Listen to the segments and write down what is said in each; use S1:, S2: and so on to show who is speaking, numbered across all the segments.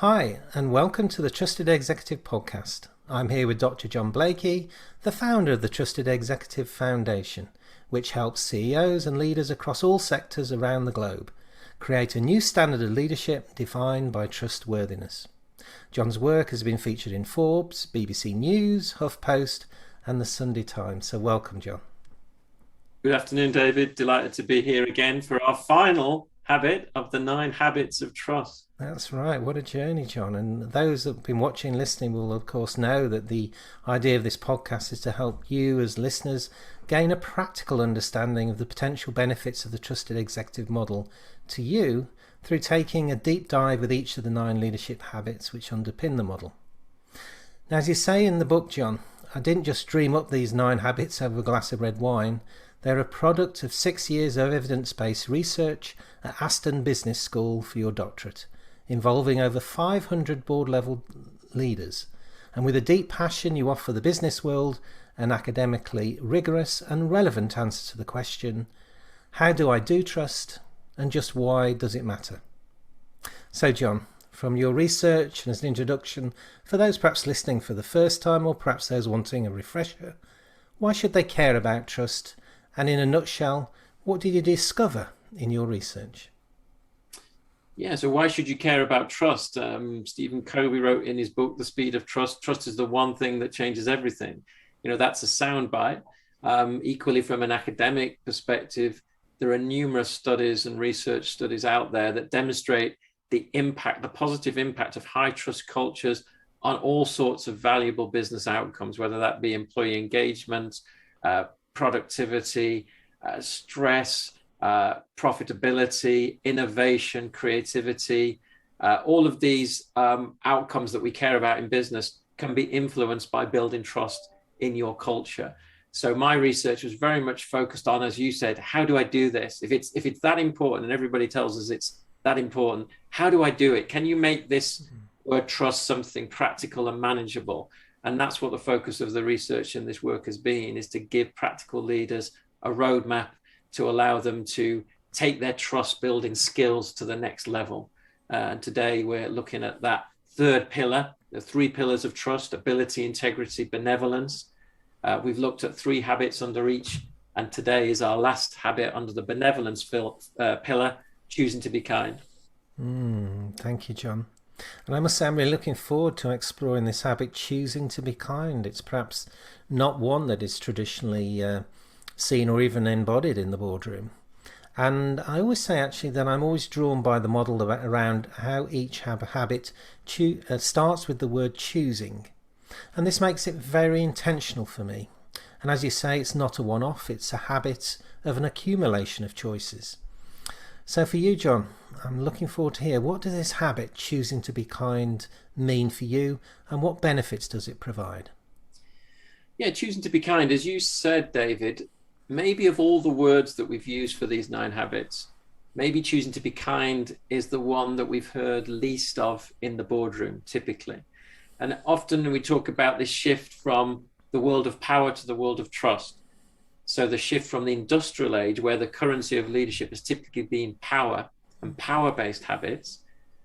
S1: Hi, and welcome to the Trusted Executive Podcast. I'm here with Dr. John Blakey, the founder of the Trusted Executive Foundation, which helps CEOs and leaders across all sectors around the globe create a new standard of leadership defined by trustworthiness. John's work has been featured in Forbes, BBC News, Huff and the Sunday Times. So welcome, John.
S2: Good afternoon, David. Delighted to be here again for our final habit of the 9 habits of trust.
S1: That's right. What a journey, John. And those that have been watching, listening will, of course, know that the idea of this podcast is to help you as listeners gain a practical understanding of the potential benefits of the trusted executive model to you through taking a deep dive with each of the 9 leadership habits which underpin the model. Now, as you say in the book, John, I didn't just dream up these 9 habits over a glass of red wine. They're a product of 6 years of evidence-based research at Aston Business School for your doctorate, involving over 500 board-level leaders. And with a deep passion, you offer the business world an academically rigorous and relevant answer to the question, how do I do trust, and just why does it matter? So, John, from your research and as an introduction, for those perhaps listening for the first time or perhaps those wanting a refresher, why should they care about trust? And in a nutshell, what did you discover in your research?
S2: Yeah, so why should you care about trust? Stephen Covey wrote in his book, The Speed of Trust, trust is the one thing that changes everything. You know, that's a soundbite. Equally, from an academic perspective, there are numerous studies and research studies out there that demonstrate the impact, the positive impact of high trust cultures on all sorts of valuable business outcomes, whether that be employee engagement, productivity, stress, profitability, innovation, creativity. All of these outcomes that we care about in business can be influenced by building trust in your culture. So my research was very much focused on, as you said, how do I do this? If it's that important and everybody tells us it's that important, how do I do it? Can you make this word trust something practical and manageable? And that's what the focus of the research in this work has been, is to give practical leaders a roadmap to allow them to take their trust building skills to the next level. And today we're looking at that third pillar, the 3 pillars of trust: ability, integrity, benevolence. We've looked at 3 habits under each, and today is our last habit under the benevolence pillar, choosing to be kind.
S1: Thank you, John. And I must say I'm really looking forward to exploring this habit, choosing to be kind. It's perhaps not one that is traditionally seen or even embodied in the boardroom. And I always say actually that I'm always drawn by the model around how each habit starts with the word choosing. And this makes it very intentional for me. And as you say, it's not a one-off, it's a habit of an accumulation of choices. So for you, John, I'm looking forward to hear, what does this habit, choosing to be kind, mean for you, and what benefits does it provide?
S2: Yeah, choosing to be kind, as you said, David, maybe of all the words that we've used for these 9 habits, maybe choosing to be kind is the one that we've heard least of in the boardroom, typically. And often we talk about this shift from the world of power to the world of trust. So the shift from the industrial age, where the currency of leadership has typically been power and power-based habits,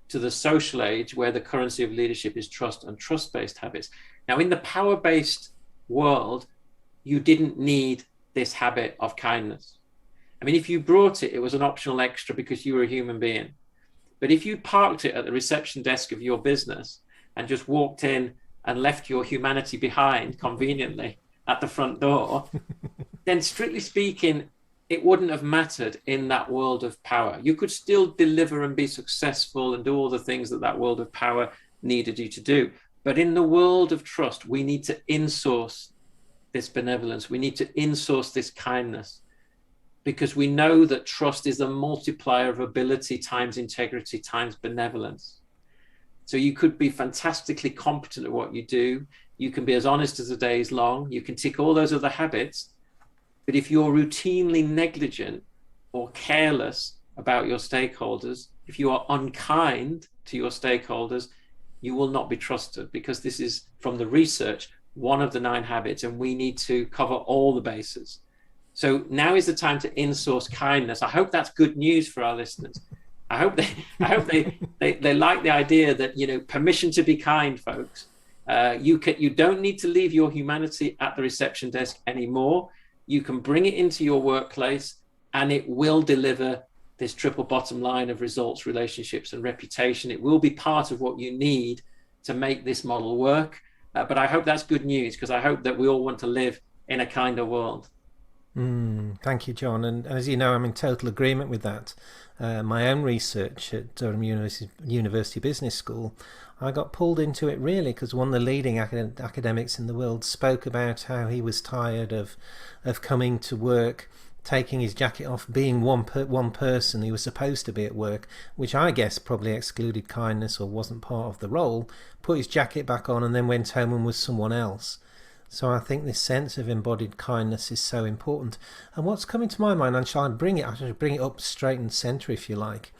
S2: to the social age, where the currency of leadership is trust and trust-based habits. Now, in the power-based world, you didn't need this habit of kindness. I mean, if you brought it, it was an optional extra because you were a human being. But if you parked it at the reception desk of your business and just walked in and left your humanity behind conveniently at the front door, then strictly speaking, it wouldn't have mattered in that world of power. You could still deliver and be successful and do all the things that that world of power needed you to do. But in the world of trust, we need to insource this benevolence. We need to insource this kindness, because we know that trust is a multiplier of ability times integrity times benevolence. So you could be fantastically competent at what you do. You can be as honest as the day is long. You can tick all those other habits. But if you're routinely negligent or careless about your stakeholders, if you are unkind to your stakeholders, you will not be trusted, because this is, from the research, one of the 9 habits, and we need to cover all the bases. So now is the time to insource kindness. I hope that's good news for our listeners. I hope they like the idea that, you know, permission to be kind, folks. You don't need to leave your humanity at the reception desk anymore. You can bring it into your workplace, and it will deliver this triple bottom line of results, relationships, and reputation. It will be part of what you need to make this model work. But I hope that's good news, because I hope that we all want to live in a kinder world.
S1: Thank you, John. And as you know, I'm in total agreement with that. My own research at Durham University Business School, I got pulled into it really because one of the leading academics in the world spoke about how he was tired of coming to work, taking his jacket off, being one person he was supposed to be at work, which I guess probably excluded kindness or wasn't part of the role, put his jacket back on and then went home and was someone else. So I think this sense of embodied kindness is so important. And what's coming to my mind, and I should bring it up straight and centre if you like.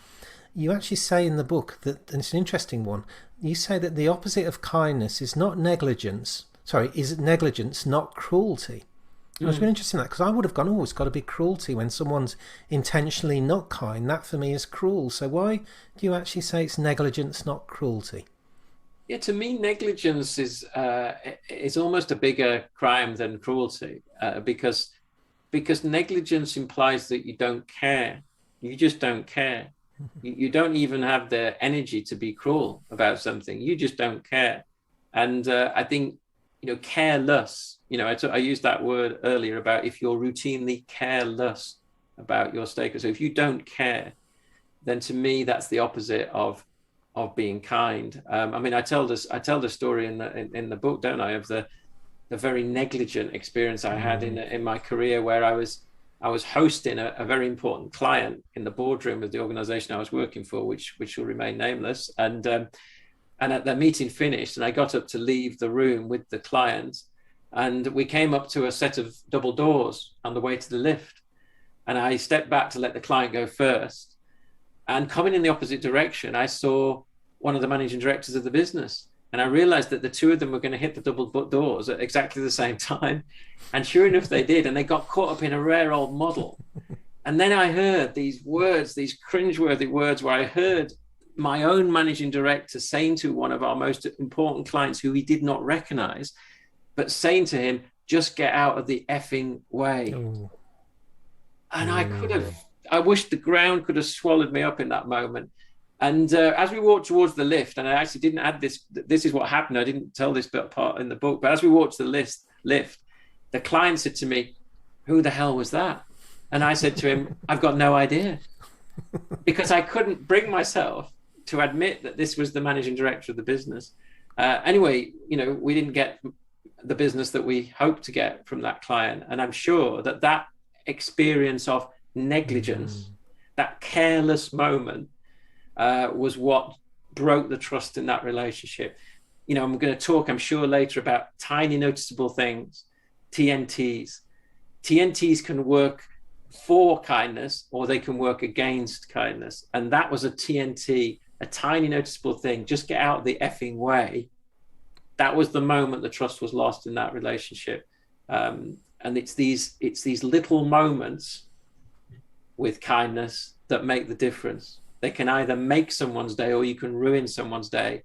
S1: You actually say in the book that, and it's an interesting one, you say that the opposite of kindness is negligence, not cruelty. I was really interested in that, because I would have gone, oh, it's got to be cruelty when someone's intentionally not kind. That for me is cruel. So why do you actually say it's negligence, not cruelty?
S2: Yeah, to me, negligence is almost a bigger crime than cruelty, because negligence implies that you don't care. You just don't care. You don't even have the energy to be cruel about something. You just don't care. And I think, you know, careless, you know, I used that word earlier about if you're routinely careless about your stakeholders. So if you don't care, then to me, that's the opposite of being kind. I mean, I tell the story in the book, don't I, of the very negligent experience I had in my career, where I was hosting a very important client in the boardroom of the organization I was working for, which will remain nameless. And at the meeting finished, and I got up to leave the room with the client, and we came up to a set of double doors on the way to the lift. And I stepped back to let the client go first. And coming in the opposite direction, I saw one of the managing directors of the business. And I realized that the two of them were going to hit the double doors at exactly the same time. And sure enough, they did. And they got caught up in a rare old model. And then I heard these words, these cringeworthy words, where I heard my own managing director saying to one of our most important clients, who he did not recognize, but saying to him, just get out of the effing way. Oh. And I wish the ground could have swallowed me up in that moment. And as we walked towards the lift, and I actually didn't add this is what happened, I didn't tell this bit part in the book, but as we walked to the lift, the client said to me, who the hell was that? And I said to him, I've got no idea. Because I couldn't bring myself to admit that this was the managing director of the business. Anyway, you know, we didn't get the business that we hoped to get from that client. And I'm sure that experience of negligence, that careless moment, was what broke the trust in that relationship. You know, I'm going to talk, I'm sure, later about tiny noticeable things, TNTs. TNTs can work for kindness, or they can work against kindness. And that was a TNT, a tiny noticeable thing. Just get out of the effing way. That was the moment the trust was lost in that relationship. And it's these little moments with kindness that make the difference. They can either make someone's day, or you can ruin someone's day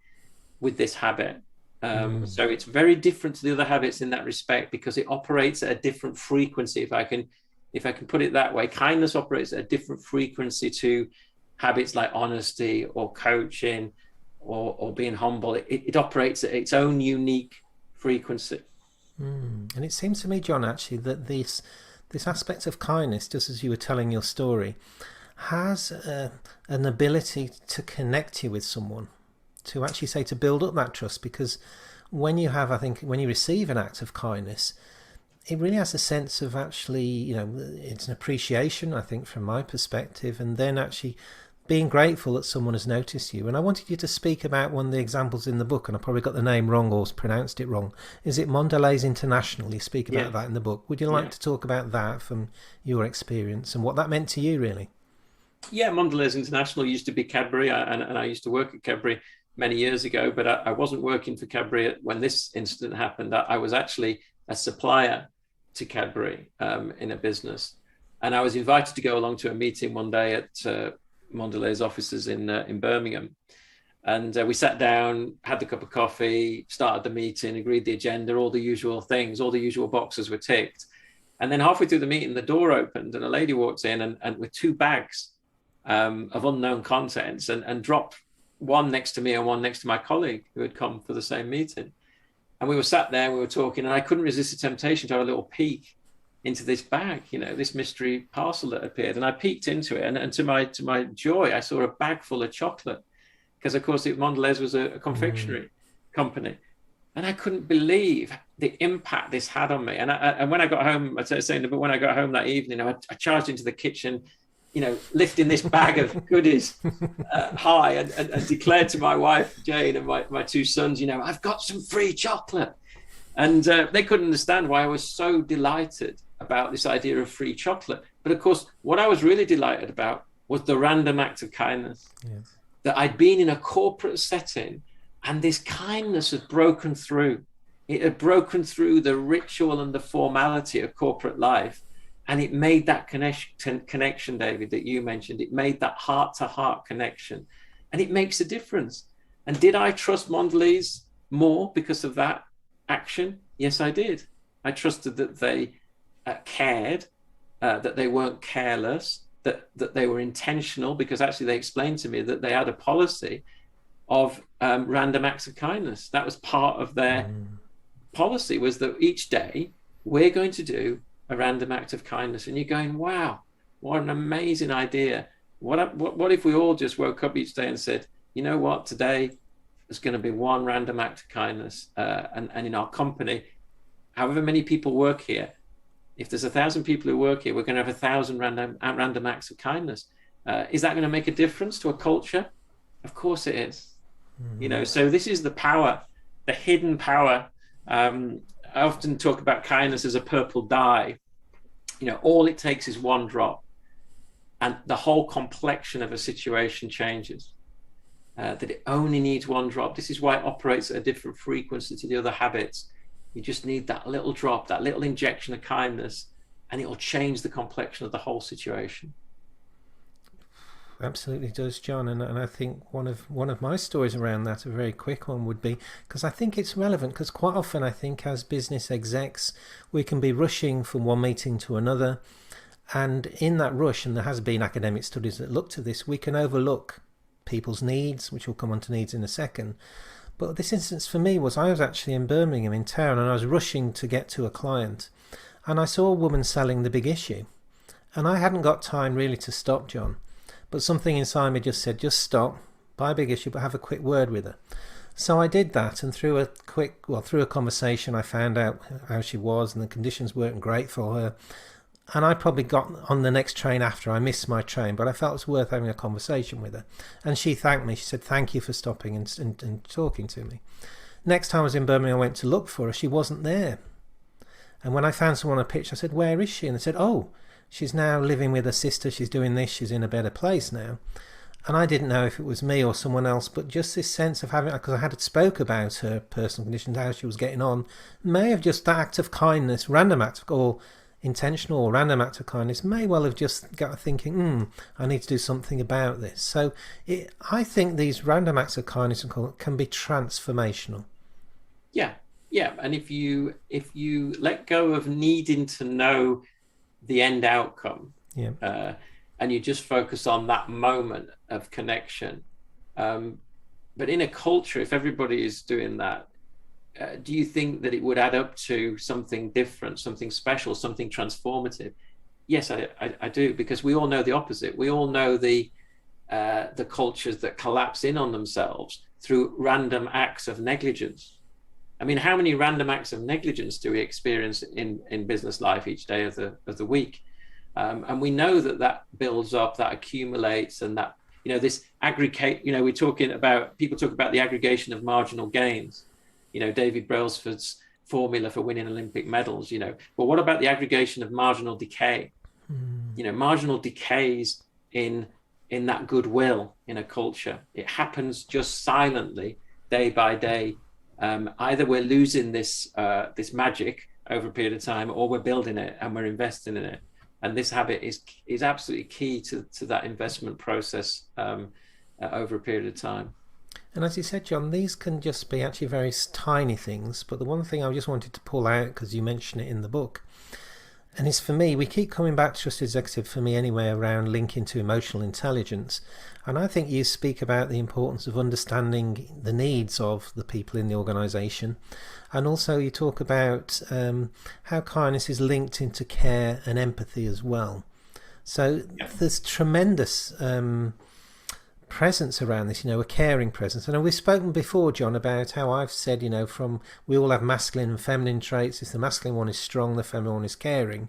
S2: with this habit. So it's very different to the other habits in that respect, because it operates at a different frequency. If I can put it that way, kindness operates at a different frequency to habits like honesty or coaching or being humble. It operates at its own unique frequency.
S1: And it seems to me, John, actually, that this aspect of kindness, just as you were telling your story, has an ability to connect you with someone, to actually say, to build up that trust. Because when you receive an act of kindness, it really has a sense of actually, you know, it's an appreciation, I think, from my perspective, and then actually being grateful that someone has noticed you. And I wanted you to speak about one of the examples in the book, and I probably got the name wrong or pronounced it wrong. Is it Mondelez International? You speak about that in the book. Would you like to talk about that from your experience and what that meant to you, really?
S2: Yeah, Mondelez International used to be Cadbury, and I used to work at Cadbury many years ago, but I wasn't working for Cadbury when this incident happened. I was actually a supplier to Cadbury in a business. And I was invited to go along to a meeting one day at Mondelez offices in Birmingham. And we sat down, had the cup of coffee, started the meeting, agreed the agenda, all the usual things, all the usual boxes were ticked. And then halfway through the meeting, the door opened and a lady walked in and with 2 bags of unknown contents, and dropped one next to me and one next to my colleague who had come for the same meeting. And we were sat there, we were talking, and I couldn't resist the temptation to have a little peek into this bag, this mystery parcel that appeared. And I peeked into it, and to my joy, I saw a bag full of chocolate, because of course Mondelez was a confectionery company. And I couldn't believe the impact this had on me. And when I got home, but when I got home that evening, I charged into the kitchen, lifting this bag of goodies high, and declared to my wife, Jane, and my 2 sons, I've got some free chocolate. And they couldn't understand why I was so delighted about this idea of free chocolate. But of course, what I was really delighted about was the random act of kindness. Yes. That I'd been in a corporate setting, and this kindness had broken through. It had broken through the ritual and the formality of corporate life. And it made that connection, David, that you mentioned. It made that heart-to-heart connection. And it makes a difference. And did I trust Mondelez more because of that action? Yes, I did. I trusted that they cared, that they weren't careless, that they were intentional, because actually they explained to me that they had a policy of random acts of kindness. That was part of their policy, was that each day we're going to do a random act of kindness. And you're going, wow, what an amazing idea. What if we all just woke up each day and said, you know what, today there's going to be one random act of kindness, and in our company, however many people work here, if there's 1,000 people who work here, we're going to have 1,000 random acts of kindness. Is that going to make a difference to a culture? Of course it is. So this is the power, the hidden power. I often talk about kindness as a purple dye. All it takes is one drop, and the whole complexion of a situation changes. That it only needs one drop. This is why it operates at a different frequency to the other habits. You just need that little drop, that little injection of kindness, and it will change the complexion of the whole situation.
S1: Absolutely does, John. And I think one of my stories around that, a very quick one, would be, because I think it's relevant, because quite often I think as business execs we can be rushing from one meeting to another, and in that rush, and there has been academic studies that looked at this, we can overlook people's needs, which we'll come on to needs in a second. But this instance for me was, I was actually in Birmingham in town, and I was rushing to get to a client, and I saw a woman selling the big issue, and I hadn't got time really to stop, John, but something inside me just said, just stop, buy a big issue, but have a quick word with her. So I did that, and through a conversation I found out how she was, and the conditions weren't great for her. And I probably got on the next train after. I missed my train, but I felt it was worth having a conversation with her. And she thanked me. She said, thank you for stopping and talking to me. Next time I was in Birmingham, I went to look for her. She wasn't there. And when I found someone on a pitch, I said, where is she? And they said, oh, she's now living with her sister. She's doing this. She's in a better place now. And I didn't know if it was me or someone else, but just this sense of having, because I had spoke about her personal conditions, how she was getting on, may have just that act of kindness, random act, or intentional or random act of kindness, may well have just got thinking, I need to do something about this. So I think these random acts of kindness can be transformational.
S2: Yeah. And if you let go of needing to know the end outcome, and you just focus on that moment of connection, but in a culture, if everybody is doing that, do you think that it would add up to something different, something special, something transformative? Yes, I do, because we all know the opposite. We all know the cultures that collapse in on themselves through random acts of negligence. I mean, how many random acts of negligence do we experience in business life each day of the week? And we know that builds up, that accumulates, and that, this aggregate, we're talking about, people talk about the aggregation of marginal gains. David Brailsford's formula for winning Olympic medals, but what about the aggregation of marginal decay? Marginal decays in that goodwill in a culture. It happens just silently, day by day. Either we're losing this magic over a period of time, or we're building it and we're investing in it. And this habit is absolutely key to that investment process over a period of time.
S1: And as you said, John, these can just be actually very tiny things. But the one thing I just wanted to pull out, because you mention it in the book, and it's for me, we keep coming back to Trust Executive, for me anyway, around linking to emotional intelligence. And I think you speak about the importance of understanding the needs of the people in the organisation. And also you talk about how kindness is linked into care and empathy as well. So there's tremendous presence around this, a caring presence. And we've spoken before, John, about how I've said, from we all have masculine and feminine traits. If the masculine one is strong, the feminine one is caring.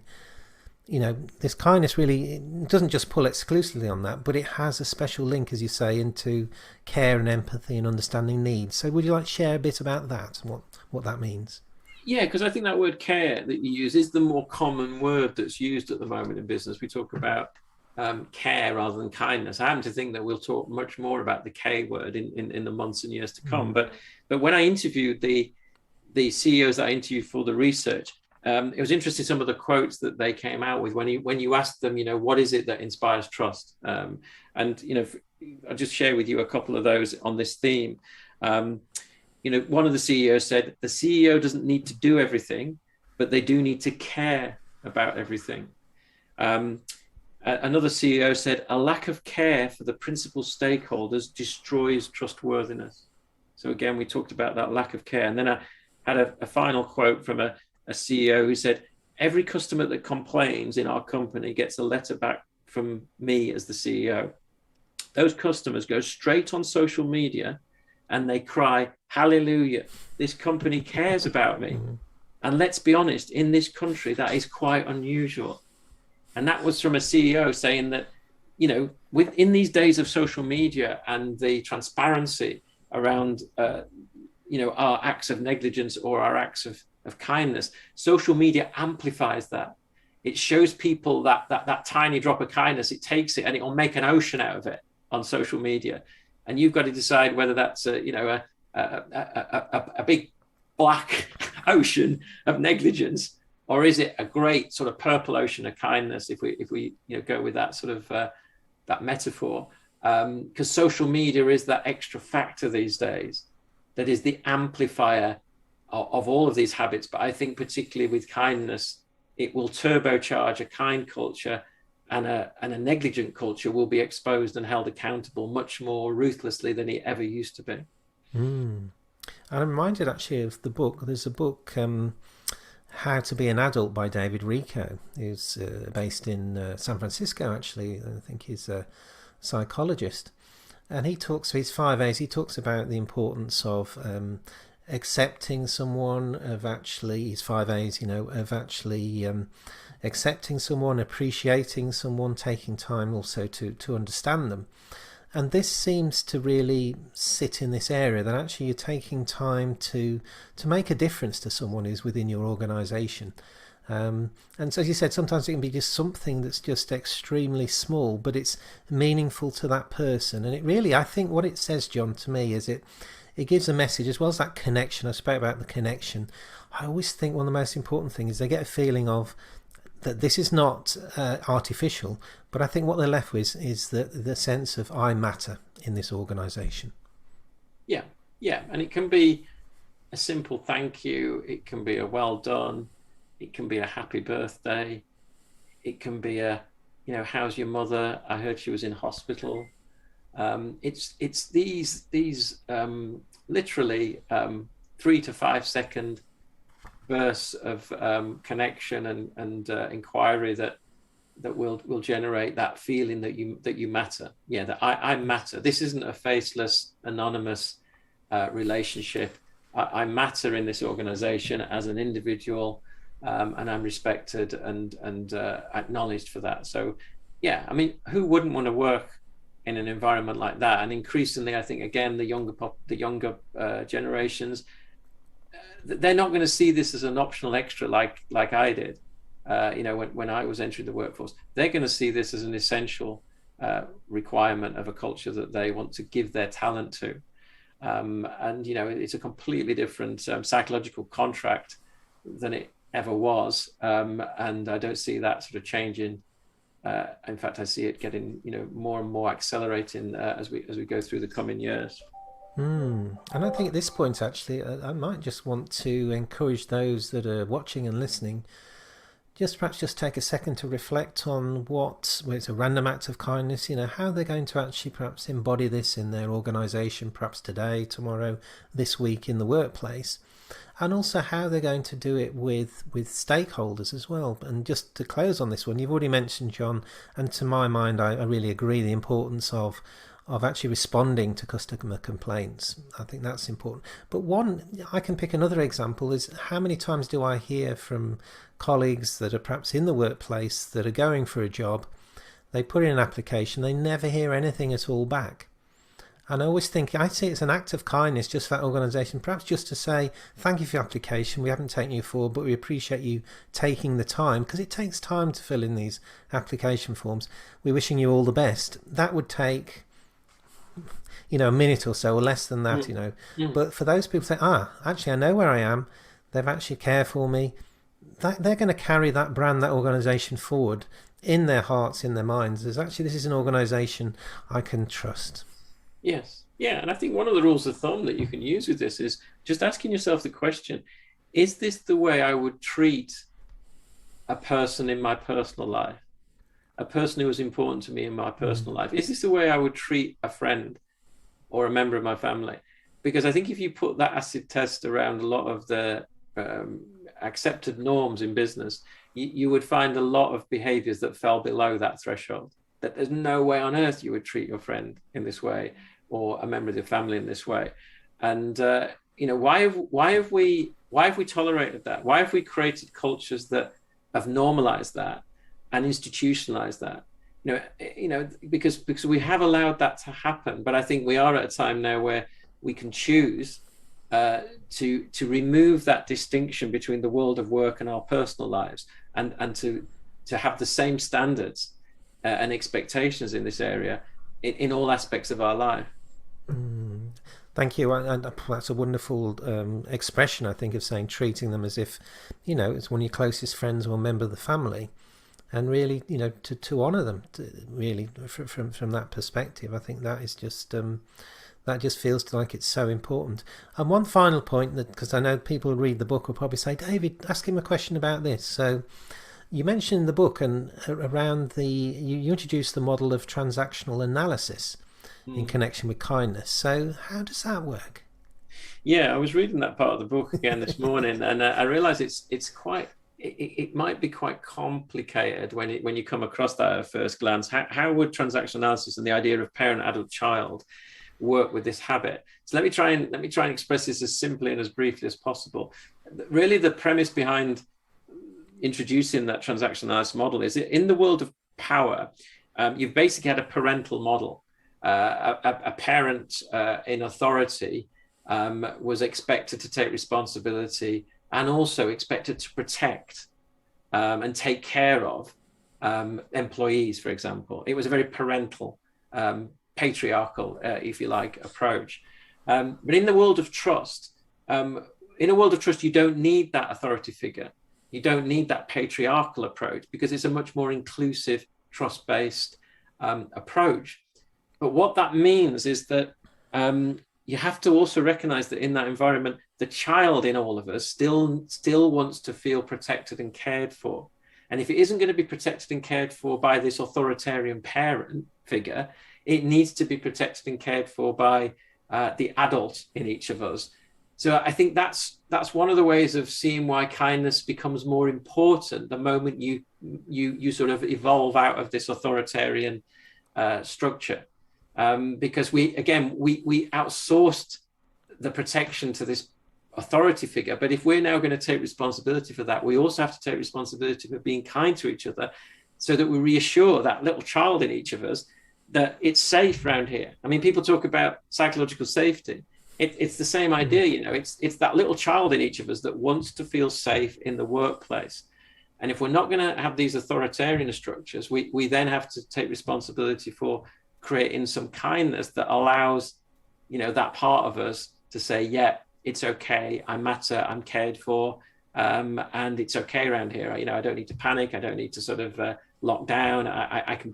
S1: This kindness really doesn't just pull exclusively on that, but it has a special link, as you say, into care and empathy and understanding needs. So would you like to share a bit about that and what that means?
S2: Yeah, because I think that word care that you use is the more common word that's used at the moment in business. We talk about care rather than kindness. I happen to think that we'll talk much more about the K word in the months and years to come. But when I interviewed the CEOs that I interviewed for the research, it was interesting, some of the quotes that they came out with when you asked them, what is it that inspires trust? And I'll just share with you a couple of those on this theme. One of the CEOs said, the CEO doesn't need to do everything, but they do need to care about everything. Another CEO said, a lack of care for the principal stakeholders destroys trustworthiness. So again, we talked about that lack of care. And then I had a final quote from a CEO who said, every customer that complains in our company gets a letter back from me as the CEO. Those customers go straight on social media and they cry, hallelujah, this company cares about me. And let's be honest, in this country, that is quite unusual. And that was from a CEO saying that, within these days of social media and the transparency around, our acts of negligence or our acts of kindness, social media amplifies that. It shows people that tiny drop of kindness, it takes it and it will make an ocean out of it on social media. And you've got to decide whether that's a big black ocean of negligence, or is it a great sort of purple ocean of kindness, if we go with that sort of that metaphor? Because social media is that extra factor these days that is the amplifier of all of these habits. But I think particularly with kindness, it will turbocharge a kind culture, and a negligent culture will be exposed and held accountable much more ruthlessly than it ever used to be.
S1: I'm reminded actually of the book. There's a book, How to Be an Adult by David Rico, who's based in San Francisco, actually. I think he's a psychologist. And he talks, his 5 A's, he talks about the importance of accepting someone, of actually, his 5 A's, of actually accepting someone, appreciating someone, taking time also to understand them. And this seems to really sit in this area, that actually you're taking time to make a difference to someone who's within your organisation. And so, as you said, sometimes it can be just something that's just extremely small, but it's meaningful to that person. And it really, I think what it says, John, to me, is it gives a message, as well as that connection. I spoke about the connection. I always think one of the most important things is they get a feeling of that this is not artificial, but I think what they're left with is the sense of I matter in this organisation.
S2: Yeah, and it can be a simple thank you. It can be a well done. It can be a happy birthday. It can be a, how's your mother? I heard she was in hospital. It's these literally 3 to 5 second bursts of connection and inquiry that will generate that feeling that you matter. Yeah, that I matter. This isn't a faceless, anonymous relationship. I matter in this organization as an individual, and I'm respected and acknowledged for that. So, yeah, I mean, who wouldn't want to work in an environment like that? And increasingly, I think, again, the younger generations, they're not going to see this as an optional extra like I did. When I was entering the workforce, they're going to see this as an essential requirement of a culture that they want to give their talent to. And it's a completely different psychological contract than it ever was, and I don't see that sort of changing. In fact, I see it getting, more and more accelerating as we go through the coming years.
S1: And I think at this point, actually, I might just want to encourage those that are watching and listening, perhaps just take a second to reflect on where it's a random act of kindness, how they're going to actually perhaps embody this in their organisation, perhaps today, tomorrow, this week in the workplace, and also how they're going to do it with stakeholders as well. And just to close on this one, you've already mentioned, John, and to my mind, I really agree, the importance of actually responding to customer complaints. I think that's important. But I can pick another example, is how many times do I hear from colleagues that are perhaps in the workplace that are going for a job, they put in an application, they never hear anything at all back. And I see it's an act of kindness just for that organisation, perhaps just to say, thank you for your application, we haven't taken you forward, but we appreciate you taking the time, because it takes time to fill in these application forms. We're wishing you all the best. That would take a minute or so, or less than that, But for those people to say, actually, I know where I am, they've actually cared for me, they're going to carry that brand, that organisation forward in their hearts, in their minds, as actually this is an organisation I can trust.
S2: Yes. Yeah. And I think one of the rules of thumb that you can use with this is just asking yourself the question, is this the way I would treat a person in my personal life? A person who was important to me in my personal life? Is this the way I would treat a friend or a member of my family? Because I think if you put that acid test around a lot of the accepted norms in business, you would find a lot of behaviors that fell below that threshold, that there's no way on earth you would treat your friend in this way or a member of your family in this way. And why have we tolerated that? Why have we created cultures that have normalized that and institutionalized that? Because we have allowed that to happen. But I think we are at a time now where we can choose to remove that distinction between the world of work and our personal lives, and to have the same standards and expectations in this area in all aspects of our life.
S1: Thank you. And that's a wonderful expression, I think, of saying, treating them as if, it's one of your closest friends or a member of the family. And really, to honour them, really, from that perspective. I think that is just that just feels like it's so important. And one final point, that because I know people who read the book will probably say, David, ask him a question about this. So you mentioned in the book and around you introduced the model of transactional analysis in connection with kindness. So how does that work?
S2: Yeah, I was reading that part of the book again this morning, and I realised it might be quite complicated when you come across that at first glance. How would transactional analysis and the idea of parent, adult, child work with this habit? So let me try and express this as simply and as briefly as possible. Really, the premise behind introducing that transactional analysis model is in the world of power, you've basically had a parental model. A parent in authority was expected to take responsibility and also expected to protect and take care of employees, for example. It was a very parental, patriarchal, if you like, approach. But in the world of trust, you don't need that authority figure. You don't need that patriarchal approach, because it's a much more inclusive, trust-based approach. But what that means is that you have to also recognize that in that environment, the child in all of us still wants to feel protected and cared for. And if it isn't going to be protected and cared for by this authoritarian parent figure, it needs to be protected and cared for by the adult in each of us. So I think that's one of the ways of seeing why kindness becomes more important the moment you sort of evolve out of this authoritarian structure. Because we outsourced the protection to this authority figure. But if we're now going to take responsibility for that, we also have to take responsibility for being kind to each other, so that we reassure that little child in each of us that it's safe around here. I mean, people talk about psychological safety. It's the same idea, it's that little child in each of us that wants to feel safe in the workplace. And if we're not going to have these authoritarian structures, we then have to take responsibility for creating some kindness that allows, that part of us to say, yeah, it's okay, I matter, I'm cared for, and it's okay around here. I don't need to panic. I don't need to sort of lock down. I can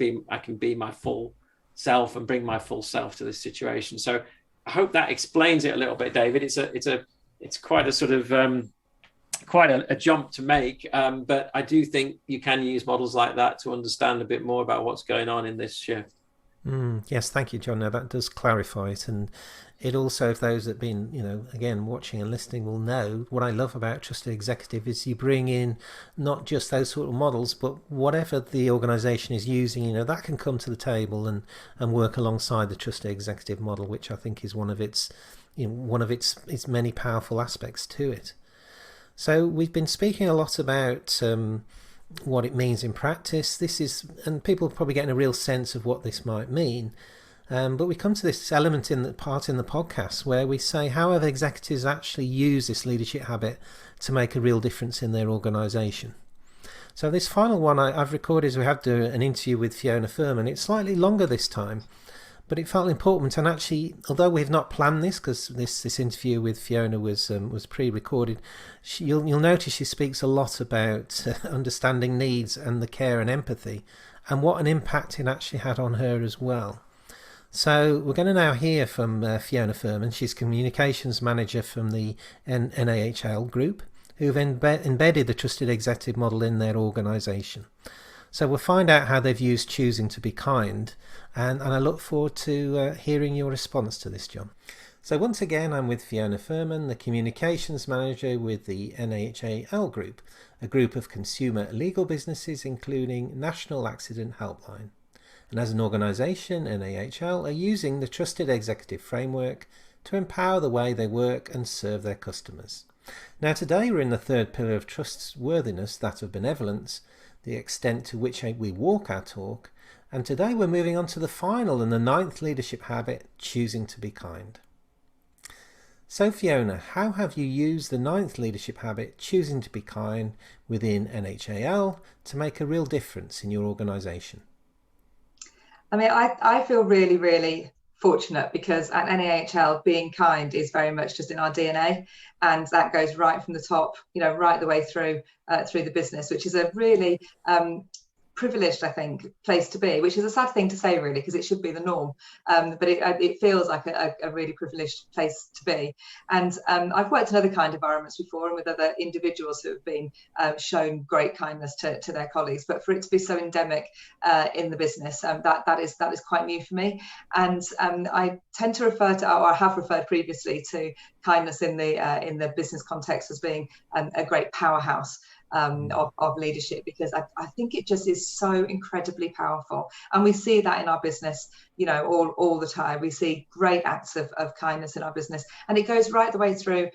S2: be my full self and bring my full self to this situation. So I hope that explains it a little bit, David. It's quite a sort of quite a jump to make, but I do think you can use models like that to understand a bit more about what's going on in this shift.
S1: Yes, thank you, John. Now that does clarify it, and it also, if those that have been, again, watching and listening will know, what I love about Trusted Executive is you bring in not just those sort of models, but whatever the organisation is using, that can come to the table and work alongside the Trusted Executive model, which I think is one of its its many powerful aspects to it. So we've been speaking a lot about what it means in practice. And people are probably getting a real sense of what this might mean. But we come to this element in the podcast where we say how have executives actually use this leadership habit to make a real difference in their organisation. So this final one I've recorded is we had an interview with Fiona Furman. It's slightly longer this time, but it felt important. And actually, although we've not planned this, because this interview with Fiona was pre-recorded, you'll notice she speaks a lot about understanding needs and the care and empathy, and what an impact it actually had on her as well. So we're going to now hear from Fiona Furman. She's communications manager from the NAHL group, who've embedded the Trusted Executive model in their organisation. So we'll find out how they've used choosing to be kind, and I look forward to hearing your response to this, John. So once again, I'm with Fiona Furman, the communications manager with the NAHL group, a group of consumer legal businesses including National Accident Helpline. And as an organisation, NAHL are using the Trusted Executive framework to empower the way they work and serve their customers. Now today we're in the third pillar of trustworthiness, that of benevolence, the extent to which we walk our talk, and today we're moving on to the final and the ninth leadership habit, choosing to be kind. So Fiona, how have you used the ninth leadership habit, choosing to be kind, within NAHL to make a real difference in your organisation?
S3: I mean, I feel really, really fortunate because at NAHL, being kind is very much just in our DNA, and that goes right from the top, right the way through the business, which is a really privileged, I think, place to be, which is a sad thing to say, really, because it should be the norm. But it feels like a really privileged place to be. And I've worked in other kind of environments before and with other individuals who have been shown great kindness to their colleagues. But for it to be so endemic in the business, that is quite new for me. And I tend to refer to, or I have referred previously to, kindness in the business context as being a great powerhouse of leadership, because I think it just is so incredibly powerful, and we see that in our business all the time. We see great acts of kindness in our business, and it goes right the way through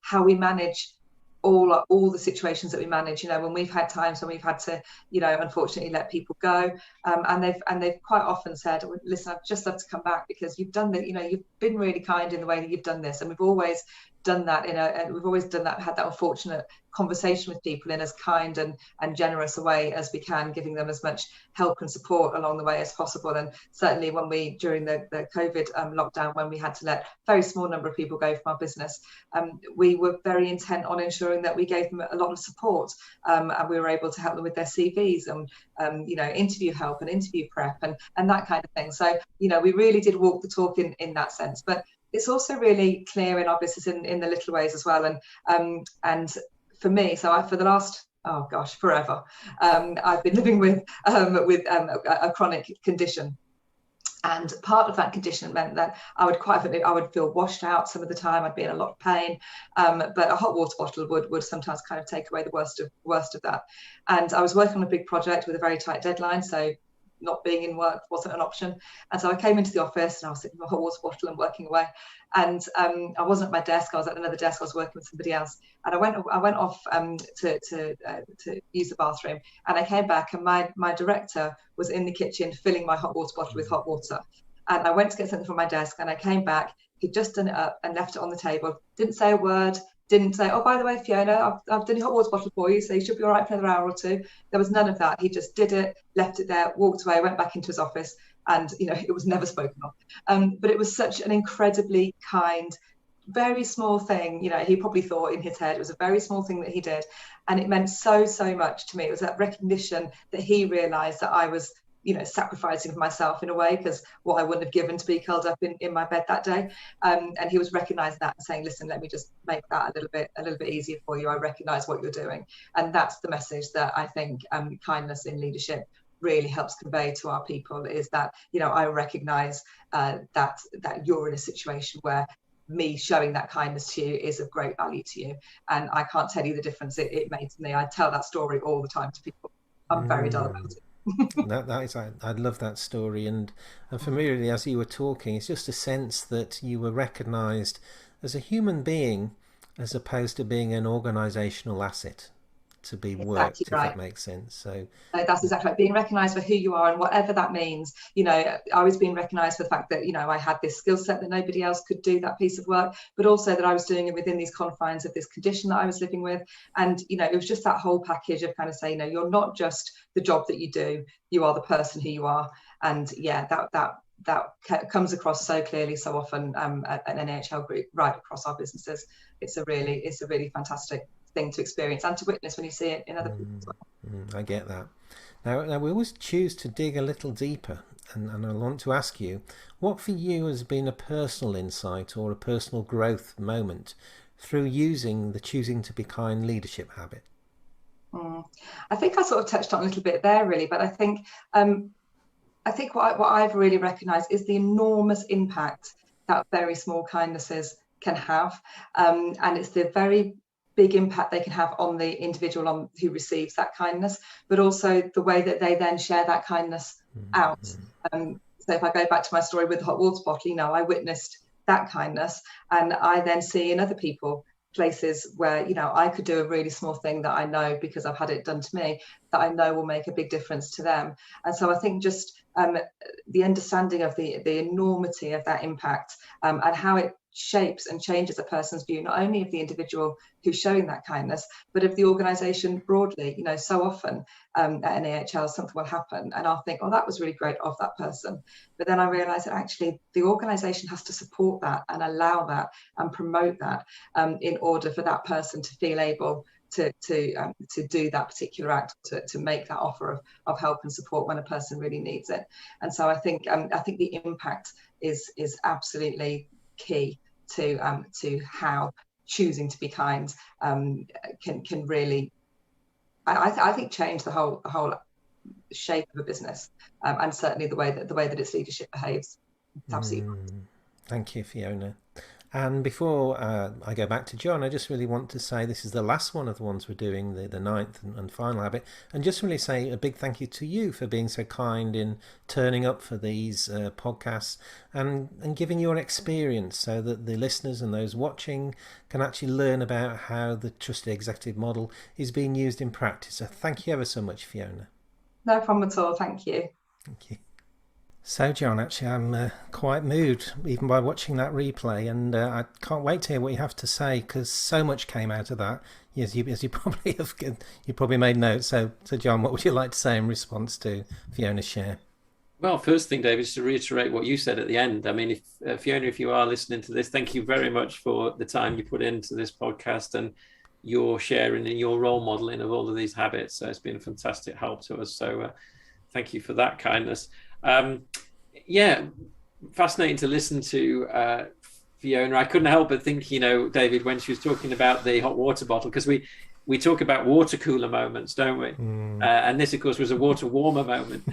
S3: how we manage all the situations that we manage. When we've had times when we've had to unfortunately let people go, and they've quite often said, listen, I'd just love to come back because you've done that, you've been really kind in the way that you've done this. And we've always done that had that unfortunate conversation with people in as kind and generous a way as we can, giving them as much help and support along the way as possible. And certainly when during the COVID lockdown, when we had to let a very small number of people go from our business, we were very intent on ensuring that we gave them a lot of support, and we were able to help them with their CVs and interview help and interview prep and that kind of thing. So we really did walk the talk in that sense. But it's also really clear in our business in the little ways as well. And for me, for the last, forever, I've been living with a chronic condition. And part of that condition meant that I would feel washed out some of the time. I'd be in a lot of pain, but a hot water bottle would sometimes kind of take away the worst of that. And I was working on a big project with a very tight deadline, so not being in work wasn't an option. And so I came into the office and I was sitting with a hot water bottle and working away. And I wasn't at my desk. I was at another desk. I was working with somebody else. And I went off to use the bathroom. And I came back and my director was in the kitchen filling my hot water bottle with hot water. And I went to get something from my desk and I came back. He'd just done it up and left it on the table. Didn't say a word. Didn't say, oh, by the way, Fiona, I've done your hot water bottle for you, so you should be all right for another hour or two. There was none of that. He just did it, left it there, walked away, went back into his office, and it was never spoken of. But it was such an incredibly kind very small thing, you know, he probably thought in his head it was a very small thing that he did, and it meant so much to me. It was that recognition that he realized that I was, you know, sacrificing of myself in a way, because what I wouldn't have given to be curled up in my bed that day, and he was recognizing that and saying, listen, let me just make that a little bit easier for you. I recognize what you're doing. And that's the message that I think kindness in leadership really helps convey to our people, is that, you know, I recognize that you're in a situation where me showing that kindness to you is of great value to you, and I can't tell you the difference it made to me. I tell that story all the time to people. I'm very dull about it.
S1: that is, I love that story, and for me, really, as you were talking, it's just a sense that you were recognized as a human being as opposed to being an organizational asset to be worked, if that makes sense. So
S3: that's exactly right. Being recognized for who you are, and whatever that means. You know, I was being recognized for the fact that, you know, I had this skill set that nobody else could do that piece of work, but also that I was doing it within these confines of this condition that I was living with. And, you know, it was just that whole package of kind of saying, no, you're not just the job that you do, you are the person who you are. And yeah, that comes across so clearly so often at an NAHL group, right across our businesses. It's a really fantastic thing to experience and to witness when you see it in other people as well.
S1: I get that. Now we always choose to dig a little deeper, and I want to ask you, what for you has been a personal insight or a personal growth moment through using the choosing to be kind leadership habit?
S3: I think I sort of touched on a little bit there, really, but I think what I've really recognized is the enormous impact that very small kindnesses can have, and it's the very big impact they can have on the individual who receives that kindness, but also the way that they then share that kindness out. So if I go back to my story with the hot water bottle, you know, I witnessed that kindness, and I then see in other people places where, you know, I could do a really small thing that I know, because I've had it done to me, that I know will make a big difference to them. And so I think just the understanding of the enormity of that impact, and how it shapes and changes a person's view, not only of the individual who's showing that kindness, but of the organisation broadly. You know, so often at NAHL something will happen and I'll think, oh, that was really great of that person, but then I realise that actually the organisation has to support that and allow that and promote that in order for that person to feel able to do that particular act, to make that offer of help and support when a person really needs it. And so I think the impact is absolutely key to how choosing to be kind can really, I think, change the whole shape of a business, and certainly the way that its leadership behaves. It's absolutely.
S1: Thank you, Fiona. And before I go back to John, I just really want to say this is the last one of the ones we're doing, the ninth and final habit, and just really say a big thank you to you for being so kind in turning up for these podcasts and giving your experience, so that the listeners and those watching can actually learn about how the trusted executive model is being used in practice. So thank you ever so much, Fiona.
S3: No problem at all. Thank you.
S1: Thank you. So, John, actually, I'm quite moved even by watching that replay, and I can't wait to hear what you have to say, because so much came out of that. As you probably have, you probably made notes. So, John, what would you like to say in response to Fiona's share?
S2: Well, first thing, David, is to reiterate what you said at the end. I mean, if Fiona, if you are listening to this, thank you very much for the time you put into this podcast and your sharing and your role modeling of all of these habits. So it's been a fantastic help to us. So thank you for that kindness. Yeah, fascinating to listen to Fiona. I couldn't help but think, you know, David, when she was talking about the hot water bottle, because we talk about water cooler moments, don't we? And this, of course, was a water warmer moment.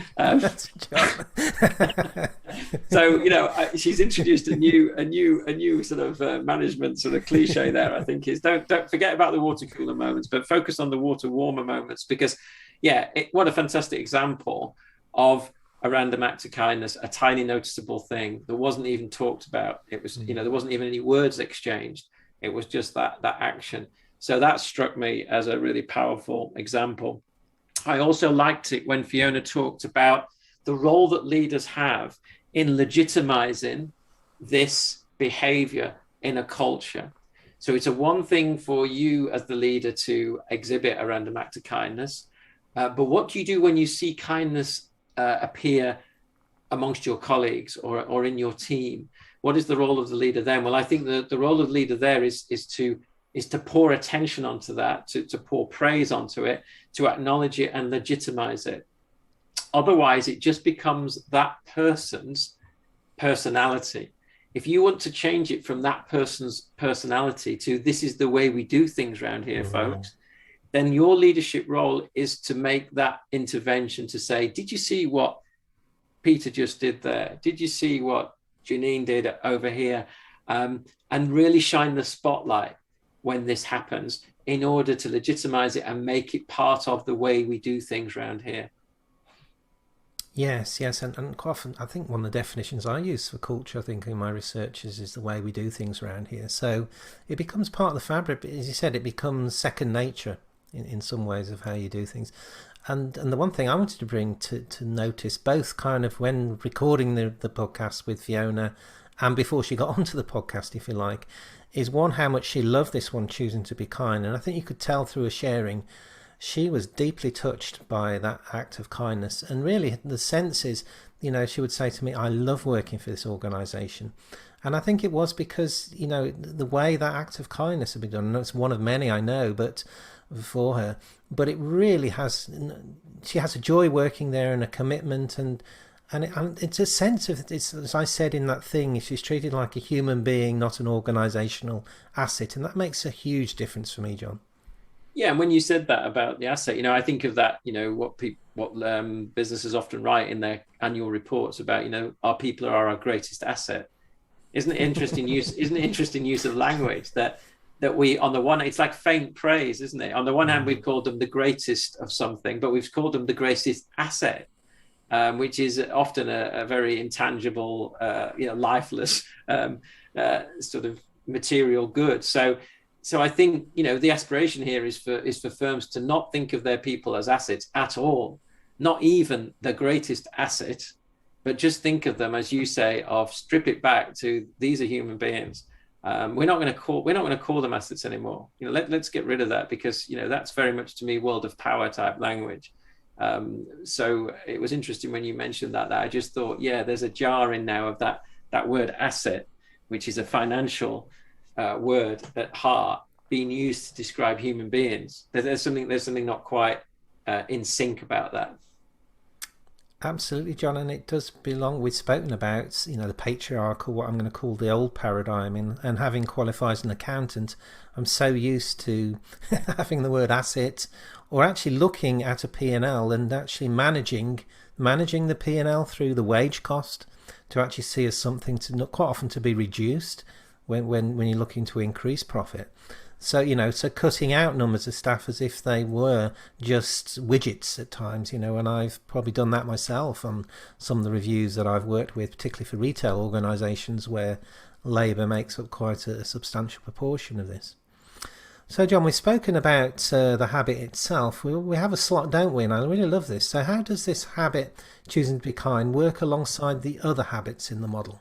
S2: So, you know, she's introduced a new sort of management sort of cliche there. I think is don't forget about the water cooler moments, but focus on the water warmer moments, because, yeah, what a fantastic example of a random act of kindness, a tiny noticeable thing that wasn't even talked about. It was, you know, there wasn't even any words exchanged. It was just that action. So that struck me as a really powerful example. I also liked it when Fiona talked about the role that leaders have in legitimizing this behavior in a culture. So it's a one thing for you as the leader to exhibit a random act of kindness, but what do you do when you see kindness appear amongst your colleagues or in your team? what is the role of the leader then? Well, I think that the role of the leader there is to pour attention onto that, to pour praise onto it, to acknowledge it and legitimize it. Otherwise, it just becomes that person's personality. If you want to change it from that person's personality to this is the way we do things around here, folks, then your leadership role is to make that intervention to say, did you see what Peter just did there? Did you see what Janine did over here? And really shine the spotlight when this happens in order to legitimize it and make it part of the way we do things around here.
S1: Yes, and quite often I think one of the definitions I use for culture, I think in my research, is the way we do things around here. So it becomes part of the fabric, but as you said, it becomes second nature in some ways of how you do things. And the one thing I wanted to bring to notice, both kind of when recording the podcast with Fiona and before she got onto the podcast, if you like, is one, how much she loved this one, Choosing to Be Kind. And I think you could tell through her sharing, she was deeply touched by that act of kindness. And really the sense is, you know, she would say to me, I love working for this organisation. And I think it was because, you know, the way that act of kindness had been done, and it's one of many I know, but for her, but it really has, she has a joy working there and a commitment, and it's a sense of, it's, as I said in that thing, she's treated like a human being, not an organisational asset, and that makes a huge difference for me, John.
S2: Yeah, and when you said that about the asset, you know, I think of that, you know, what businesses often write in their annual reports about, you know, our people are our greatest asset. Isn't it interesting use? Isn't it interesting use of language that we, on the one, it's like faint praise, isn't it? On the one hand, we've called them the greatest of something, but we've called them the greatest asset, which is often a very intangible, you know, lifeless sort of material good. So I think, you know, the aspiration here is for firms to not think of their people as assets at all, not even the greatest asset, but just think of them, as you say, of strip it back to these are human beings. We're not going to call them assets anymore. You know, let's get rid of that, because, you know, that's very much to me world of power type language. So it was interesting when you mentioned that I just thought, yeah, there's a jar in now of that word asset, which is a financial word at heart, being used to describe human beings. There's something not quite in sync about that.
S1: Absolutely, John, and it does belong. We've spoken about, you know, the patriarchal, what I'm going to call the old paradigm, and having qualified as an accountant, I'm so used to having the word asset, or actually looking at a P&L and actually managing the P&L through the wage cost to actually see as something to not quite often to be reduced when you're looking to increase profit. So, you know, so cutting out numbers of staff as if they were just widgets at times, you know, and I've probably done that myself on some of the reviews that I've worked with, particularly for retail organisations where labour makes up quite a substantial proportion of this. So, John, we've spoken about the habit itself. We have a slot, don't we? And I really love this. So how does this habit, choosing to be kind, work alongside the other habits in the model?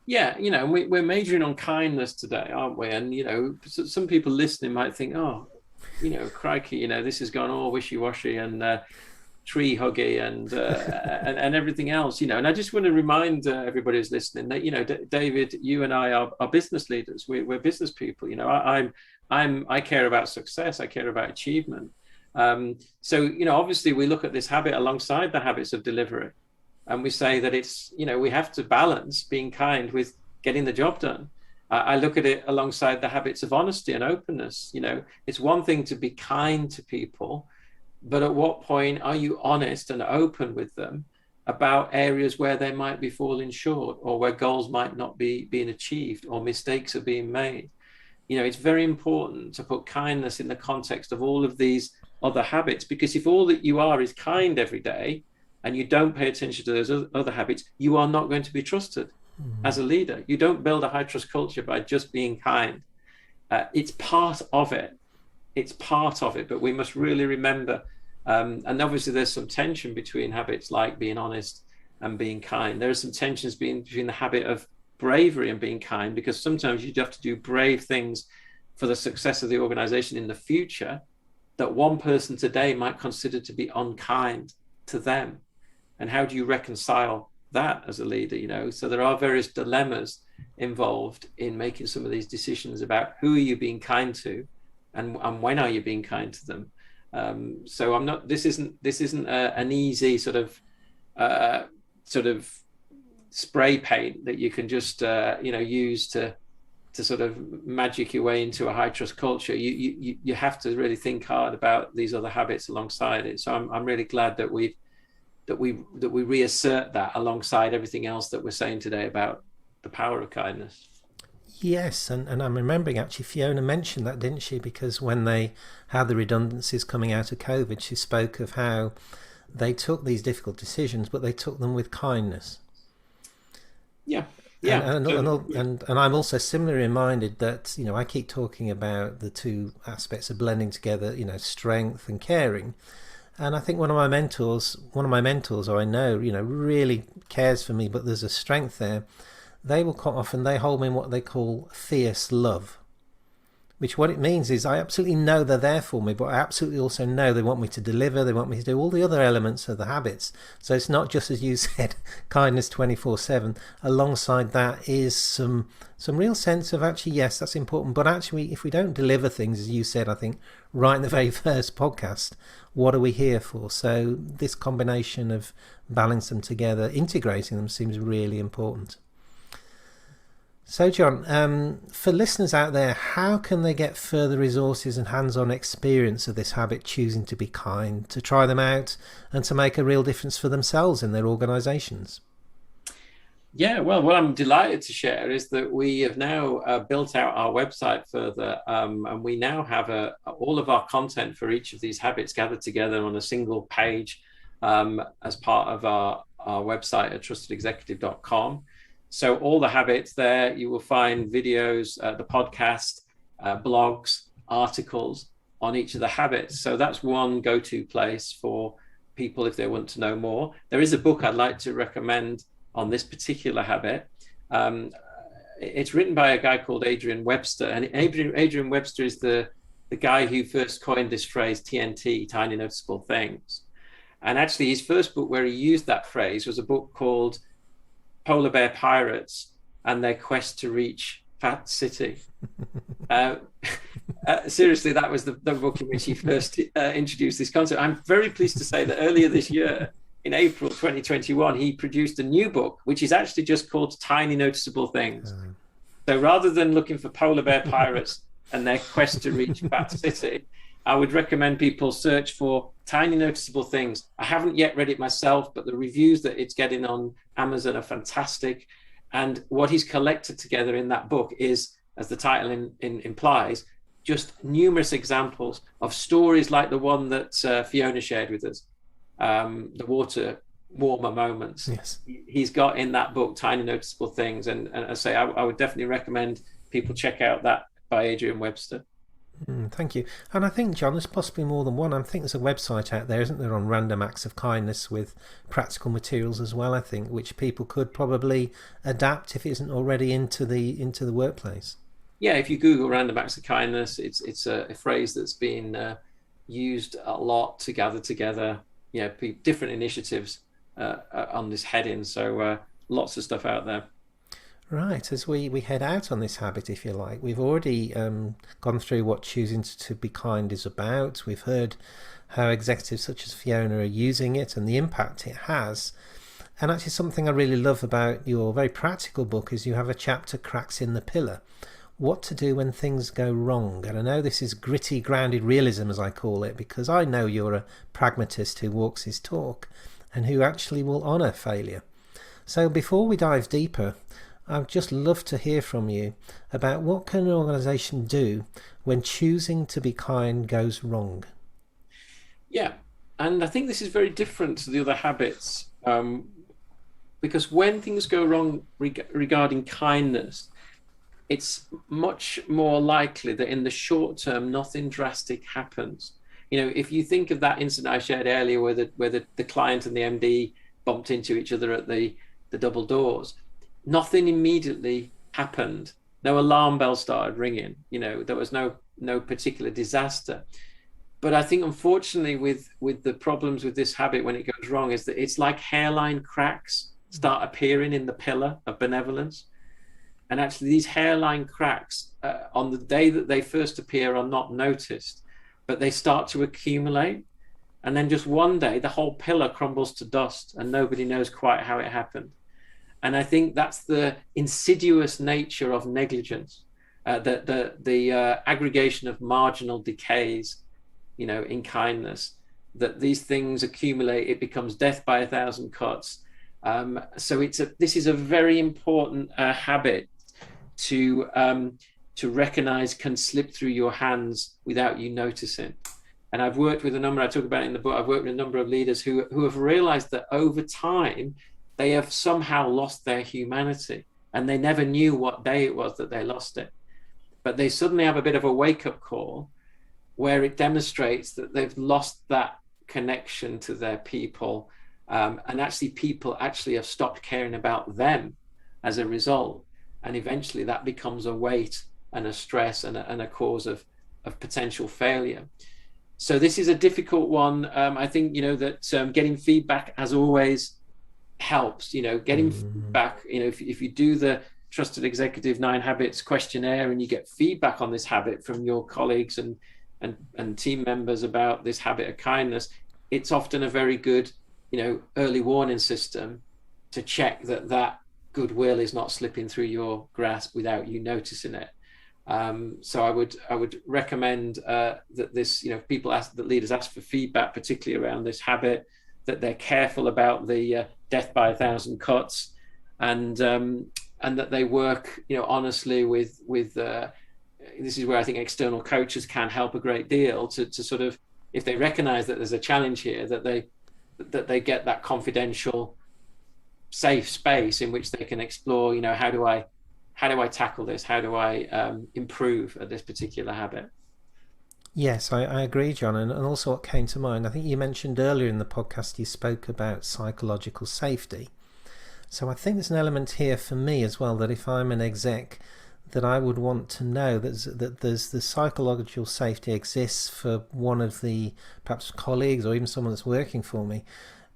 S2: Yeah, you know, we're majoring on kindness today, aren't we? And, you know, some people listening might think, oh, you know, crikey, you know, this has gone all wishy-washy and tree huggy and everything else, you know. And I just want to remind everybody who's listening that, you know, David, you and I are business leaders. We're business people. You know, I care about success. I care about achievement. So, you know, obviously we look at this habit alongside the habits of delivery. And we say that it's, you know, we have to balance being kind with getting the job done. I look at it alongside the habits of honesty and openness. You know, it's one thing to be kind to people, but at what point are you honest and open with them about areas where they might be falling short, or where goals might not be being achieved, or mistakes are being made? You know, it's very important to put kindness in the context of all of these other habits, because if all that you are is kind every day, and you don't pay attention to those other habits, you are not going to be trusted as a leader. You don't build a high trust culture by just being kind. It's part of it. It's part of it, but we must really remember, and obviously there's some tension between habits like being honest and being kind. There are some tensions between the habit of bravery and being kind, because sometimes you have to do brave things for the success of the organization in the future that one person today might consider to be unkind to them. And how do you reconcile that as a leader, you know. So there are various dilemmas involved in making some of these decisions about who are you being kind to, and when are you being kind to them. So I'm not. This isn't an easy sort of spray paint that you can just use to sort of magic your way into a high trust culture. You have to really think hard about these other habits alongside it. So I'm really glad that we reassert that alongside everything else that we're saying today about the power of kindness.
S1: Yes, and I'm remembering actually Fiona mentioned that, didn't she? Because when they had the redundancies coming out of COVID, she spoke of how they took these difficult decisions, but they took them with kindness.
S2: Yeah.
S1: And I'm also similarly reminded that, you know, I keep talking about the two aspects of blending together, you know, strength and caring. And I think one of my mentors, who I know, you know, really cares for me, but there's a strength there. They will quite often, they hold me in what they call fierce love, which what it means is I absolutely know they're there for me, but I absolutely also know they want me to deliver. They want me to do all the other elements of the habits. So it's not just, as you said, kindness 24/7. Alongside that is some real sense of actually, yes, that's important. But actually, if we don't deliver things, as you said, I think right in the very first podcast, what are we here for? So this combination of balancing them together, integrating them, seems really important. So John, for listeners out there, how can they get further resources and hands-on experience of this habit, choosing to be kind, to try them out and to make a real difference for themselves in their organisations?
S2: Yeah, well, what I'm delighted to share is that we have now built out our website further, and we now have all of our content for each of these habits gathered together on a single page as part of our website at trustedexecutive.com. So all the habits there, you will find videos, the podcast, blogs, articles on each of the habits. So that's one go-to place for people if they want to know more. There is a book I'd like to recommend on this particular habit. It's written by a guy called Adrian Webster, and Adrian Webster is the guy who first coined this phrase TNT, tiny noticeable things. And actually his first book where he used that phrase was a book called Polar Bear Pirates and Their Quest to Reach Fat City. Seriously, that was the book in which he first introduced this concept. I'm very pleased to say that earlier this year, in April 2021, he produced a new book, which is actually just called Tiny Noticeable Things. So rather than looking for polar bear pirates and their quest to reach Fat City, I would recommend people search for Tiny Noticeable Things. I haven't yet read it myself, but the reviews that it's getting on Amazon are fantastic. And what he's collected together in that book is, as the title implies, just numerous examples of stories like the one that Fiona shared with us, the water warmer moments.
S1: Yes.
S2: He's got in that book Tiny Noticeable Things. And I say I would definitely recommend people check out that by Adrian Webster.
S1: Thank you. And I think, John, there's possibly more than one. I think there's a website out there, isn't there, on random acts of kindness with practical materials as well, I think, which people could probably adapt if it isn't already into the workplace.
S2: Yeah, if you Google random acts of kindness, it's a phrase that's been used a lot to gather together, different initiatives on this heading. So lots of stuff out there.
S1: Right, as we head out on this habit, if you like, we've already gone through what choosing to be kind is about. We've heard how executives such as Fiona are using it and the impact it has. And actually something I really love about your very practical book is you have a chapter, Cracks in the Pillar, what to do when things go wrong. And I know this is gritty, grounded realism, as I call it, because I know you're a pragmatist who walks his talk and who actually will honour failure. So before we dive deeper, I'd just love to hear from you about what can an organisation do when choosing to be kind goes wrong.
S2: Yeah, and I think this is very different to the other habits, because when things go wrong regarding kindness, it's much more likely that in the short term, nothing drastic happens. If you think of that incident I shared earlier where the client and the MD bumped into each other at the double doors, nothing immediately happened. No alarm bells started ringing. There was no particular disaster. But I think, unfortunately, with the problems with this habit when it goes wrong, is that it's like hairline cracks start appearing in the pillar of benevolence. And actually these hairline cracks on the day that they first appear are not noticed, but they start to accumulate. And then just one day, the whole pillar crumbles to dust and nobody knows quite how it happened. And I think that's the insidious nature of negligence, the aggregation of marginal decays, in kindness, that these things accumulate, it becomes death by 1,000 cuts. So this is a very important habit to recognize can slip through your hands without you noticing. And I've worked with I talk about it in the book, I've worked with a number of leaders who have realized that over time, they have somehow lost their humanity and they never knew what day it was that they lost it. But they suddenly have a bit of a wake-up call where it demonstrates that they've lost that connection to their people. And actually people actually have stopped caring about them as a result. And eventually that becomes a weight and a stress and a cause of potential failure. So this is a difficult one. I think, that getting feedback, as always, helps. Getting feedback, if you do the Trusted Executive 9 Habits questionnaire and you get feedback on this habit from your colleagues and team members about this habit of kindness, it's often a very good, early warning system to check that goodwill is not slipping through your grasp without you noticing it. So I would recommend that this, that leaders ask for feedback, particularly around this habit, that they're careful about the death by 1,000 cuts, and that they work, honestly with this is where I think external coaches can help a great deal to sort of, if they recognize that there's a challenge here, that they get that confidential, safe space in which they can explore, how do I tackle this? How do I improve at this particular habit?
S1: Yes, I agree, John. And also what came to mind, I think you mentioned earlier in the podcast, you spoke about psychological safety. So I think there's an element here for me as well, that if I'm an exec, that I would want to know that there's the psychological safety exists for one of the perhaps colleagues or even someone that's working for me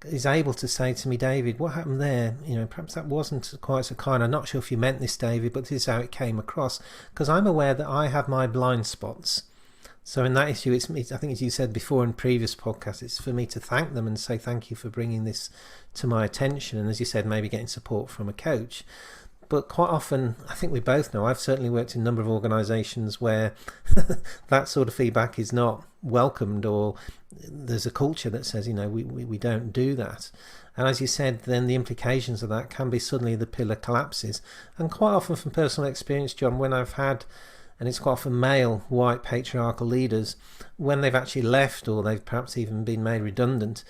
S1: is able to say to me, David, what happened there? Perhaps that wasn't quite so kind. I'm not sure if you meant this, David, but this is how it came across. Because I'm aware that I have my blind spots. So in that issue, it's I think, as you said before in previous podcasts, it's for me to thank them and say thank you for bringing this to my attention. And as you said, maybe getting support from a coach. But quite often, I think we both know, I've certainly worked in a number of organisations where that sort of feedback is not welcomed, or there's a culture that says, we don't do that. And as you said, then the implications of that can be suddenly the pillar collapses. And quite often from personal experience, John, when I've had, and it's quite often male, white, patriarchal leaders, when they've actually left or they've perhaps even been made redundant,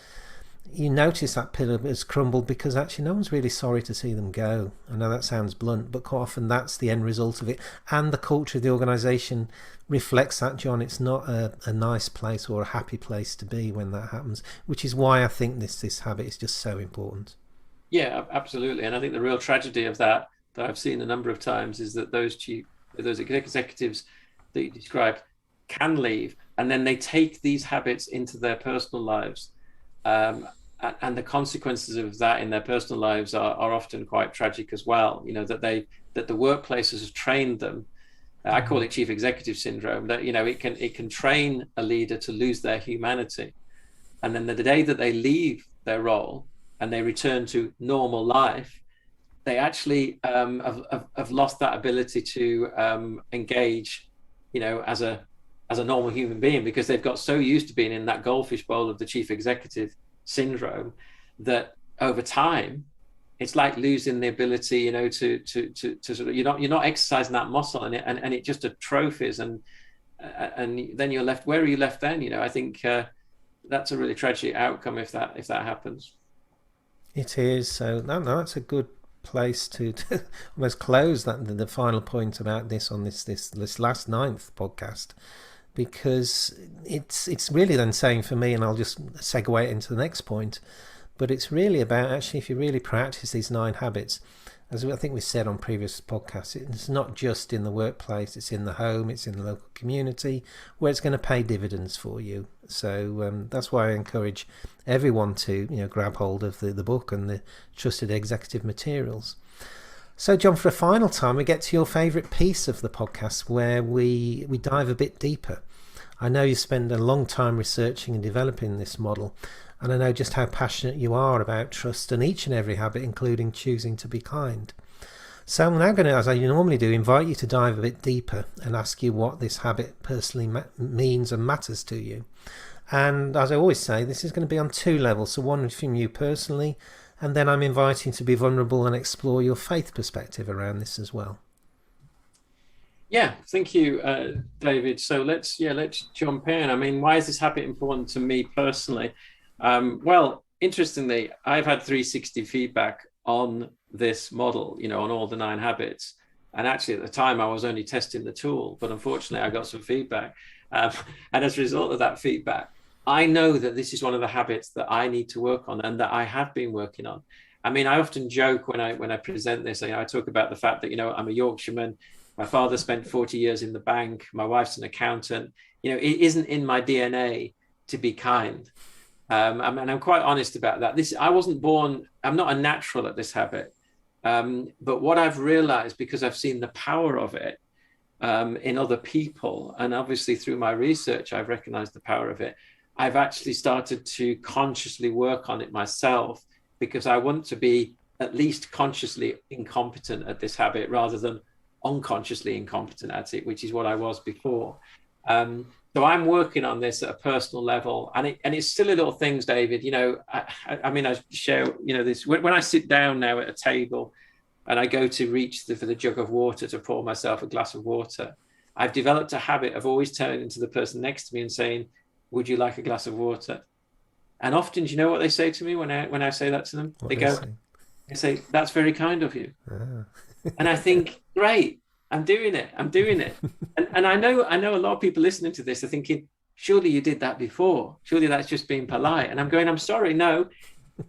S1: you notice that pillar has crumbled because actually no one's really sorry to see them go. I know that sounds blunt, but quite often that's the end result of it. And the culture of the organisation reflects that, John. It's not a nice place or a happy place to be when that happens, which is why I think this habit is just so important.
S2: Yeah, absolutely. And I think the real tragedy of that I've seen a number of times is that those executives that you described can leave, and then they take these habits into their personal lives. And the consequences of that in their personal lives are often quite tragic as well. That the workplaces have trained them. I call it chief executive syndrome. That it can train a leader to lose their humanity, and then the day that they leave their role and they return to normal life, they actually have lost that ability to engage, as a normal human being, because they've got so used to being in that goldfish bowl of the chief executive syndrome that over time it's like losing the ability to sort of, you're not exercising that muscle, and it just atrophies, and then you're left, where are you left then? I think that's a really tragic outcome if that happens.
S1: It is. So no, that's a good place to almost close that the final point about this on this last 9th podcast, because it's really then saying for me, and I'll just segue into the next point, but it's really about actually, if you really practice these 9 habits, as I think we said on previous podcasts, it's not just in the workplace, it's in the home, it's in the local community where it's going to pay dividends for you. So that's why I encourage everyone to grab hold of the book and the Trusted Executive Materials. So John, for a final time, we get to your favourite piece of the podcast where we dive a bit deeper. I know you spend a long time researching and developing this model, and I know just how passionate you are about trust and each and every habit, including choosing to be kind. So I'm now going to, as I normally do, invite you to dive a bit deeper and ask you what this habit personally means and matters to you. And as I always say, this is going to be on two levels. So one from you personally, and then I'm inviting you to be vulnerable and explore your faith perspective around this as well.
S2: Yeah, thank you, David. So let's jump in. I mean, why is this habit important to me personally? Well, interestingly, I've had 360 feedback on this model, on all the 9 habits. And actually, at the time, I was only testing the tool, but unfortunately, I got some feedback. And as a result of that feedback, I know that this is one of the habits that I need to work on and that I have been working on. I mean, I often joke when I present this, I talk about the fact that, I'm a Yorkshireman. My father spent 40 years in the bank. My wife's an accountant. It isn't in my DNA to be kind. And I'm quite honest about that. I wasn't born, I'm not a natural at this habit. But what I've realized, because I've seen the power of it in other people, and obviously through my research, I've recognized the power of it. I've actually started to consciously work on it myself, because I want to be at least consciously incompetent at this habit rather than unconsciously incompetent at it, which is what I was before. So I'm working on this at a personal level, and it's silly little things, David. I mean, I share, this when I sit down now at a table, and I go to reach for the jug of water to pour myself a glass of water. I've developed a habit of always turning to the person next to me and saying, "Would you like a glass of water?" And often, do you know what they say to me when I say that to them? They say, "That's very kind of you." Ah. And I think, great, I'm doing it. And I know a lot of people listening to this are thinking, surely you did that before. Surely that's just being polite. And I'm going, I'm sorry. No,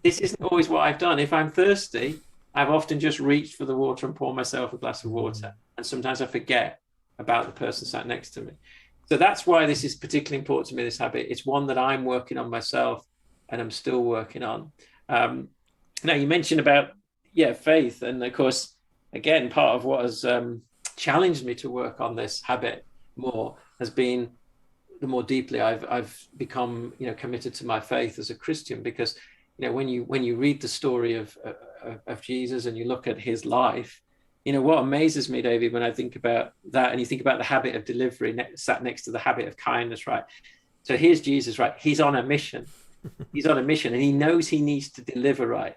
S2: this isn't always what I've done. If I'm thirsty, I've often just reached for the water and poured myself a glass of water. And sometimes I forget about the person sat next to me. So that's why this is particularly important to me, this habit. It's one that I'm working on myself and I'm still working on. Now, you mentioned about, faith. And of course, again, part of what has challenged me to work on this habit more has been the more deeply I've become, committed to my faith as a Christian. Because, when you read the story of Jesus and you look at his life, what amazes me, David, when I think about that, and you think about the habit of delivery sat next to the habit of kindness, right? So here's Jesus, right? He's on a mission. He's on a mission, and he knows he needs to deliver, right?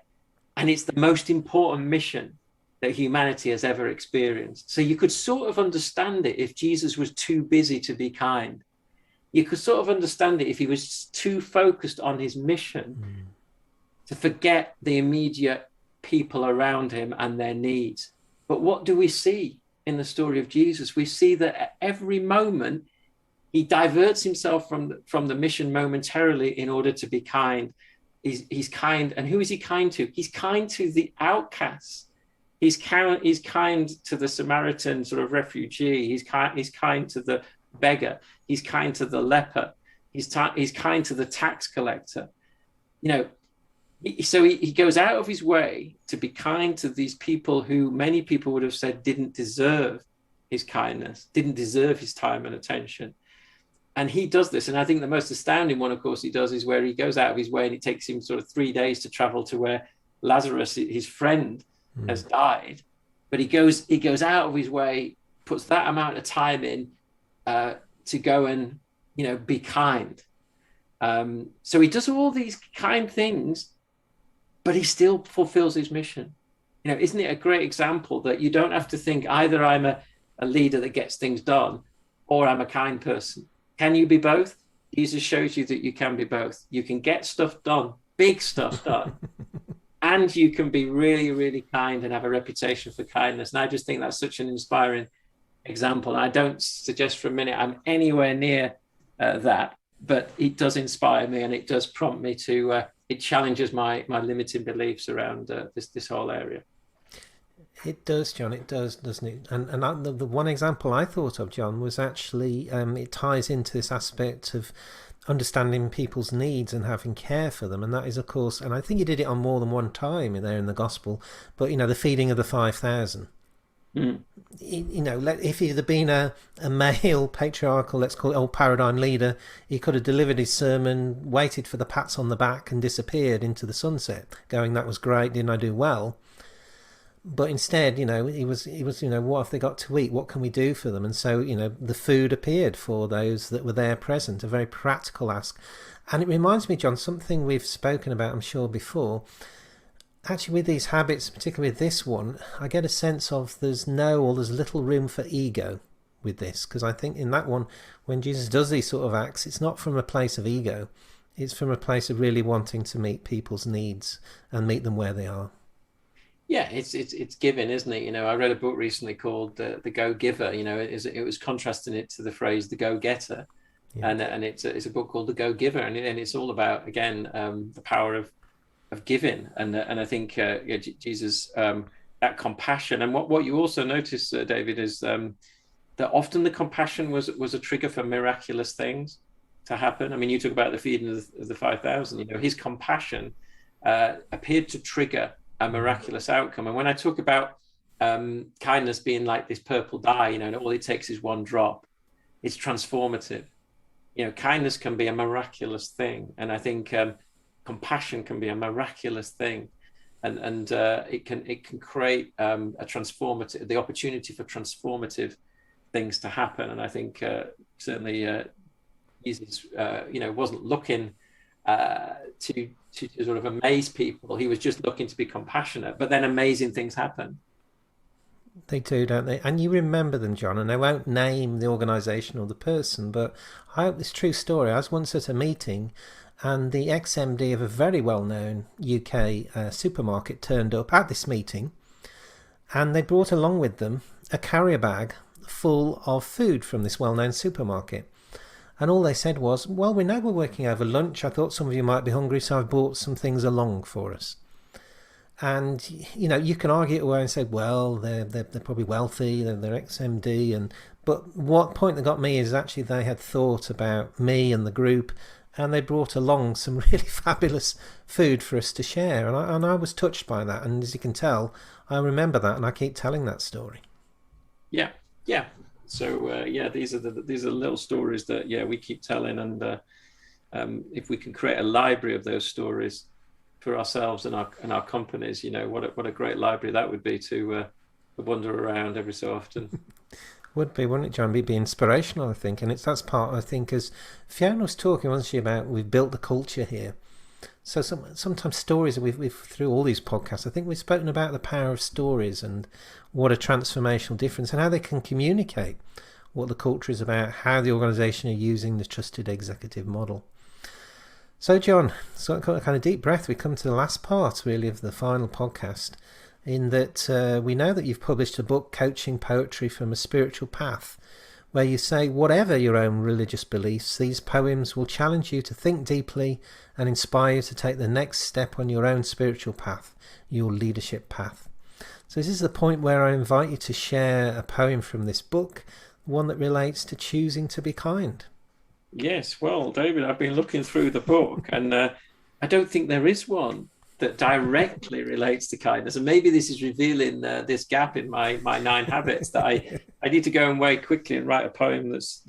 S2: And it's the most important mission that humanity has ever experienced. So you could sort of understand it if Jesus was too busy to be kind. You could sort of understand it if he was too focused on his mission to forget the immediate people around him and their needs. But what do we see in the story of Jesus? We see that at every moment, he diverts himself from the mission momentarily in order to be kind. He's kind. And who is he kind to? He's kind to the outcasts. He's kind to the Samaritan sort of refugee. He's kind to the beggar. He's kind to the leper. He's kind to the tax collector. So he goes out of his way to be kind to these people who many people would have said didn't deserve his kindness, didn't deserve his time and attention. And he does this. And I think the most astounding one, of course, he does is where he goes out of his way, and it takes him sort of 3 days to travel to where Lazarus, his friend, has died. But he goes out of his way, puts that amount of time in to go and, be kind. So he does all these kind things, but he still fulfills his mission. Isn't it a great example that you don't have to think either I'm a leader that gets things done or I'm a kind person? Can you be both? Jesus shows you that you can be both. You can get stuff done, big stuff done, and you can be really, really kind and have a reputation for kindness. And I just think that's such an inspiring example. And I don't suggest for a minute I'm anywhere near that, but it does inspire me, and it does prompt me to, it challenges my limiting beliefs around this whole area.
S1: It does, John. It does, doesn't it? And the one example I thought of, John, was actually it ties into this aspect of understanding people's needs and having care for them, and that is, of course, and I think he did it on more than one time there in the gospel. But the feeding of the 5,000.
S2: Mm.
S1: If he'd have been a male patriarchal, let's call it old paradigm leader, he could have delivered his sermon, waited for the pats on the back, and disappeared into the sunset, going, "That was great, didn't I do well?" But instead, he was, what have they got to eat? What can we do for them? And so, the food appeared for those that were there present, a very practical ask. And it reminds me, John, something we've spoken about, I'm sure, before. Actually, with these habits, particularly with this one, I get a sense of there's little room for ego with this. Because I think in that one, when Jesus does these sort of acts, it's not from a place of ego. It's from a place of really wanting to meet people's needs and meet them where they are.
S2: Yeah, it's giving, isn't it? I read a book recently called The Go-Giver. It was contrasting it to the phrase the go-getter, yeah. And it's a book called The Go-Giver, and it's all about, again, the power of giving, and I think Jesus, that compassion, and what you also notice, David, is that often the compassion was a trigger for miraculous things to happen. I mean, you talk about the feeding of the 5,000. His compassion appeared to trigger a miraculous outcome. And when I talk about kindness being like this purple dye, and all it takes is one drop, it's transformative. Kindness can be a miraculous thing, and I think compassion can be a miraculous thing, and it can create the opportunity for transformative things to happen. And I think certainly Jesus, wasn't looking to sort of amaze people. He was just looking to be compassionate, but then amazing things happen.
S1: They do, don't they? And you remember them, John, and I won't name the organisation or the person, but I hope this true story. I was once at a meeting and the ex-MD of a very well-known UK supermarket turned up at this meeting, and they brought along with them a carrier bag full of food from this well-known supermarket. And all they said was, well, we know we're working over lunch. I thought some of you might be hungry, so I've brought some things along for us. And, you can argue it away and say, well, they're probably wealthy, they're ex-MD. But what point that got me is actually they had thought about me and the group, and they brought along some really fabulous food for us to share. And I was touched by that. And as you can tell, I remember that, and I keep telling that story.
S2: Yeah. So these are the little stories that we keep telling, and if we can create a library of those stories for ourselves and our companies, what a great library that would be to wander around every so often.
S1: Would be, wouldn't it, John? Be inspirational, I think, and that's part. I think, as Fiona was talking, wasn't she, about we've built the culture here. So sometimes stories, we've through all these podcasts, I think we've spoken about the power of stories and what a transformational difference, and how they can communicate what the culture is about, how the organisation are using the trusted executive model. So, John, so kind of deep breath, we come to the last part, really, of the final podcast, in that we know that you've published a book, Coaching Poetry from a Spiritual Path, where you say, whatever your own religious beliefs, these poems will challenge you to think deeply and inspire you to take the next step on your own spiritual path, your leadership path. So this is the point where I invite you to share a poem from this book, one that relates to choosing to be kind.
S2: Yes, well, David, I've been looking through the book, and I don't think there is one that directly relates to kindness. And maybe this is revealing this gap in my 9 habits, that I need to go away quickly and write a poem that's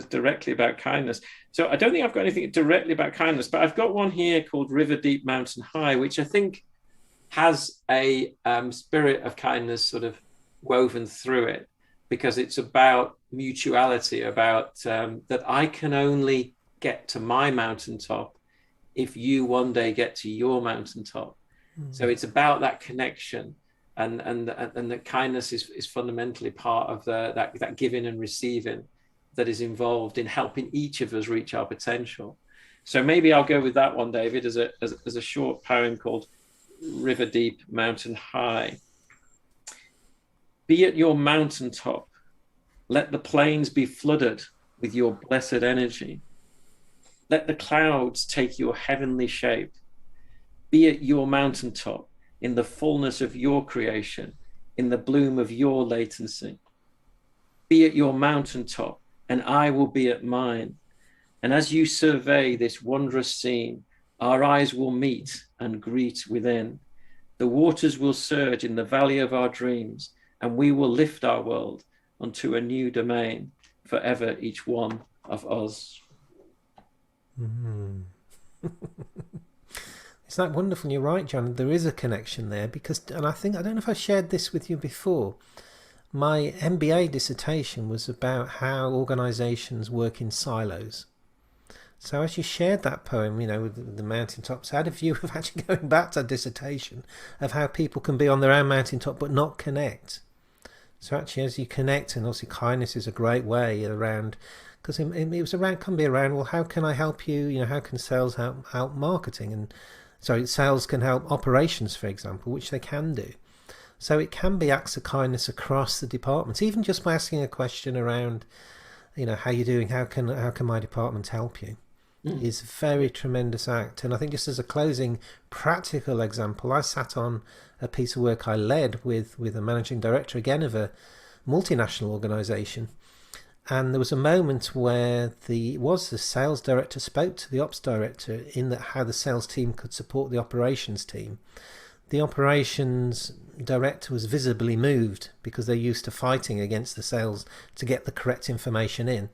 S2: directly about kindness. So I don't think I've got anything directly about kindness, but I've got one here called River Deep, Mountain High, which I think has a spirit of kindness sort of woven through it, because it's about mutuality, about that I can only get to my mountaintop if you one day get to your mountaintop. So it's about that connection, and that kindness is fundamentally part of that giving and receiving that is involved in helping each of us reach our potential. So maybe I'll go with that one, David, as a short poem called River Deep, Mountain High. Be at your mountaintop. Let the plains be flooded with your blessed energy. Let the clouds take your heavenly shape. Be at your mountaintop in the fullness of your creation, in the bloom of your latency. Be at your mountaintop, and I will be at mine. And as you survey this wondrous scene, our eyes will meet and greet within. The waters will surge in the valley of our dreams, and we will lift our world unto a new domain, forever each one of us.
S1: Mm. It's that wonderful. You're right, John. There is a connection there because, and I don't know if I shared this with you before. My MBA dissertation was about how organisations work in silos. So as you shared that poem, with the mountaintops, I had a view of actually going back to a dissertation of how people can be on their own mountaintop but not connect. So actually, as you connect, and obviously kindness is a great way around, because it was around, can be around, well, how can I help you? How can sales help marketing? And sorry, sales can help operations, for example, which they can do. So it can be acts of kindness across the departments, even just by asking a question around, how you doing? How can my department help you? Is a very tremendous act. And I think just as a closing practical example, I sat on a piece of work I led with a managing director, again, of a multinational organisation. And there was a moment where the sales director spoke to the ops director in that how the sales team could support the operations team. The operations director was visibly moved because they're used to fighting against the sales to get the correct information in.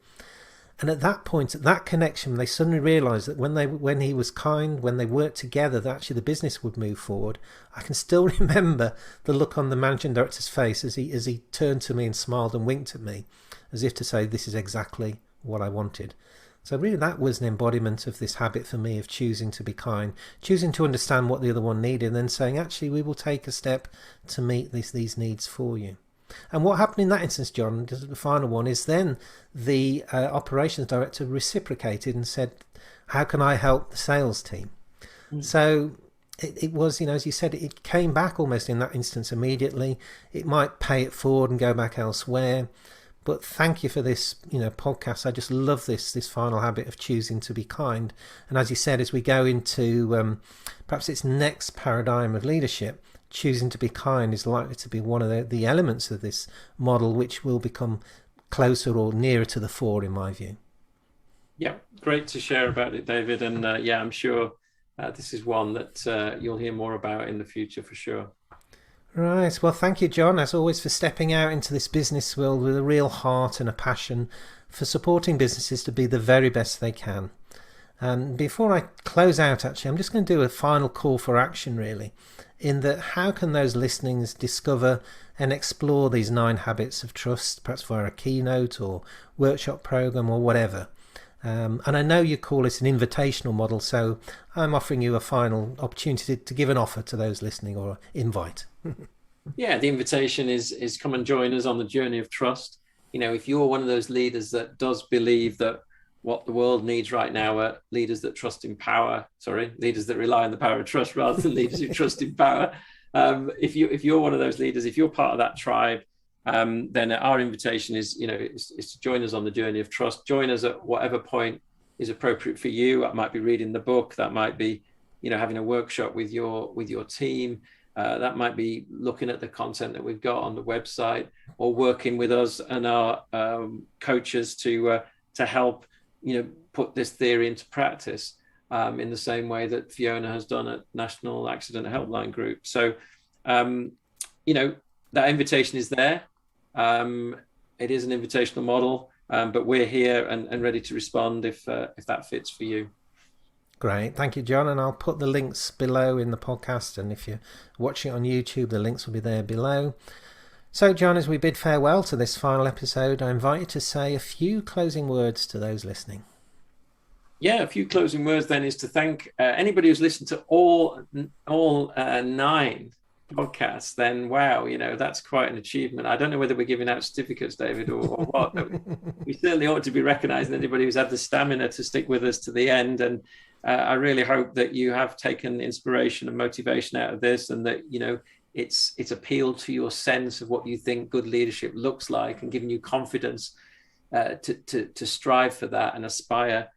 S1: And at that point, at that connection, they suddenly realised that when he was kind, when they worked together, that actually the business would move forward. I can still remember the look on the managing director's face as he turned to me and smiled and winked at me, as if to say, this is exactly what I wanted. So really that was an embodiment of this habit for me of choosing to be kind, choosing to understand what the other one needed, and then saying, actually, we will take a step to meet these needs for you. And what happened in that instance, John, the final one, is then the operations director reciprocated and said, how can I help the sales team? So it was, as you said, it came back almost in that instance immediately. It might pay it forward and go back elsewhere. But thank you for this, podcast. I just love this final habit of choosing to be kind. And as you said, as we go into perhaps its next paradigm of leadership, choosing to be kind is likely to be one of the elements of this model, which will become closer or nearer to the fore, in my view.
S2: Yeah, great to share about it, David. And I'm sure this is one that you'll hear more about in the future for sure.
S1: Right. Well, thank you, John, as always, for stepping out into this business world with a real heart and a passion for supporting businesses to be the very best they can. And before I close out, actually, I'm just going to do a final call for action, really, in that how can those listening discover and explore these 9 habits of trust, perhaps via a keynote or workshop program or whatever. And I know you call it an invitational model, so I'm offering you a final opportunity to give an offer to those listening, or invite.
S2: Yeah, the invitation is come and join us on the journey of trust. If you're one of those leaders that does believe that what the world needs right now are leaders that leaders that rely on the power of trust rather than leaders who trust in power. If you're one of those leaders, if you're part of that tribe, then our invitation is to join us on the journey of trust. Join us at whatever point is appropriate for you. That might be reading the book. That might be, having a workshop with your team. That might be looking at the content that we've got on the website, or working with us and our coaches to help put this theory into practice in the same way that Fiona has done at National Accident Helpline Group. So that invitation is there. It is an invitational model, but we're here and ready to respond if that fits for you.
S1: Great. Thank you, John. And I'll put the links below in the podcast. And if you're watching it on YouTube, the links will be there below. So, John, as we bid farewell to this final episode, I invite you to say a few closing words to those listening.
S2: Yeah, a few closing words then is to thank anybody who's listened to all 9 podcasts. Then, wow, that's quite an achievement. I don't know whether we're giving out certificates, David, or what. But we certainly ought to be recognising anybody who's had the stamina to stick with us to the end. And I really hope that you have taken inspiration and motivation out of this, and that it's appealed to your sense of what you think good leadership looks like, and given you confidence to strive for that and aspire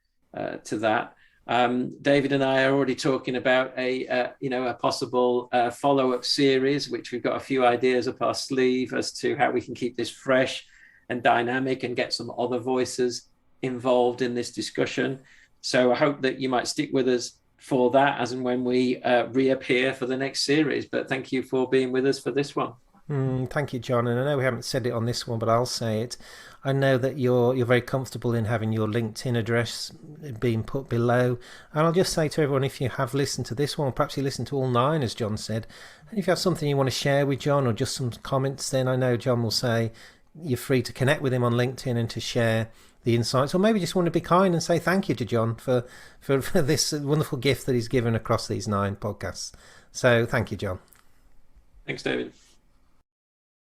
S2: to that. David and I are already talking about a possible follow-up series, which we've got a few ideas up our sleeve as to how we can keep this fresh and dynamic and get some other voices involved in this discussion. So I hope that you might stick with us for that as and when we reappear for the next series. But thank you for being with us for this one.
S1: Thank you, John. And I know we haven't said it on this one, but I'll say it. I know that you're very comfortable in having your LinkedIn address being put below. And I'll just say to everyone, if you have listened to this one, perhaps you listened to all 9, as John said, and if you have something you want to share with John or just some comments, then I know John will say you're free to connect with him on LinkedIn and to share the insights, or maybe just want to be kind and say thank you to John for this wonderful gift that he's given across these 9 podcasts. So thank you, John.
S2: Thanks, David.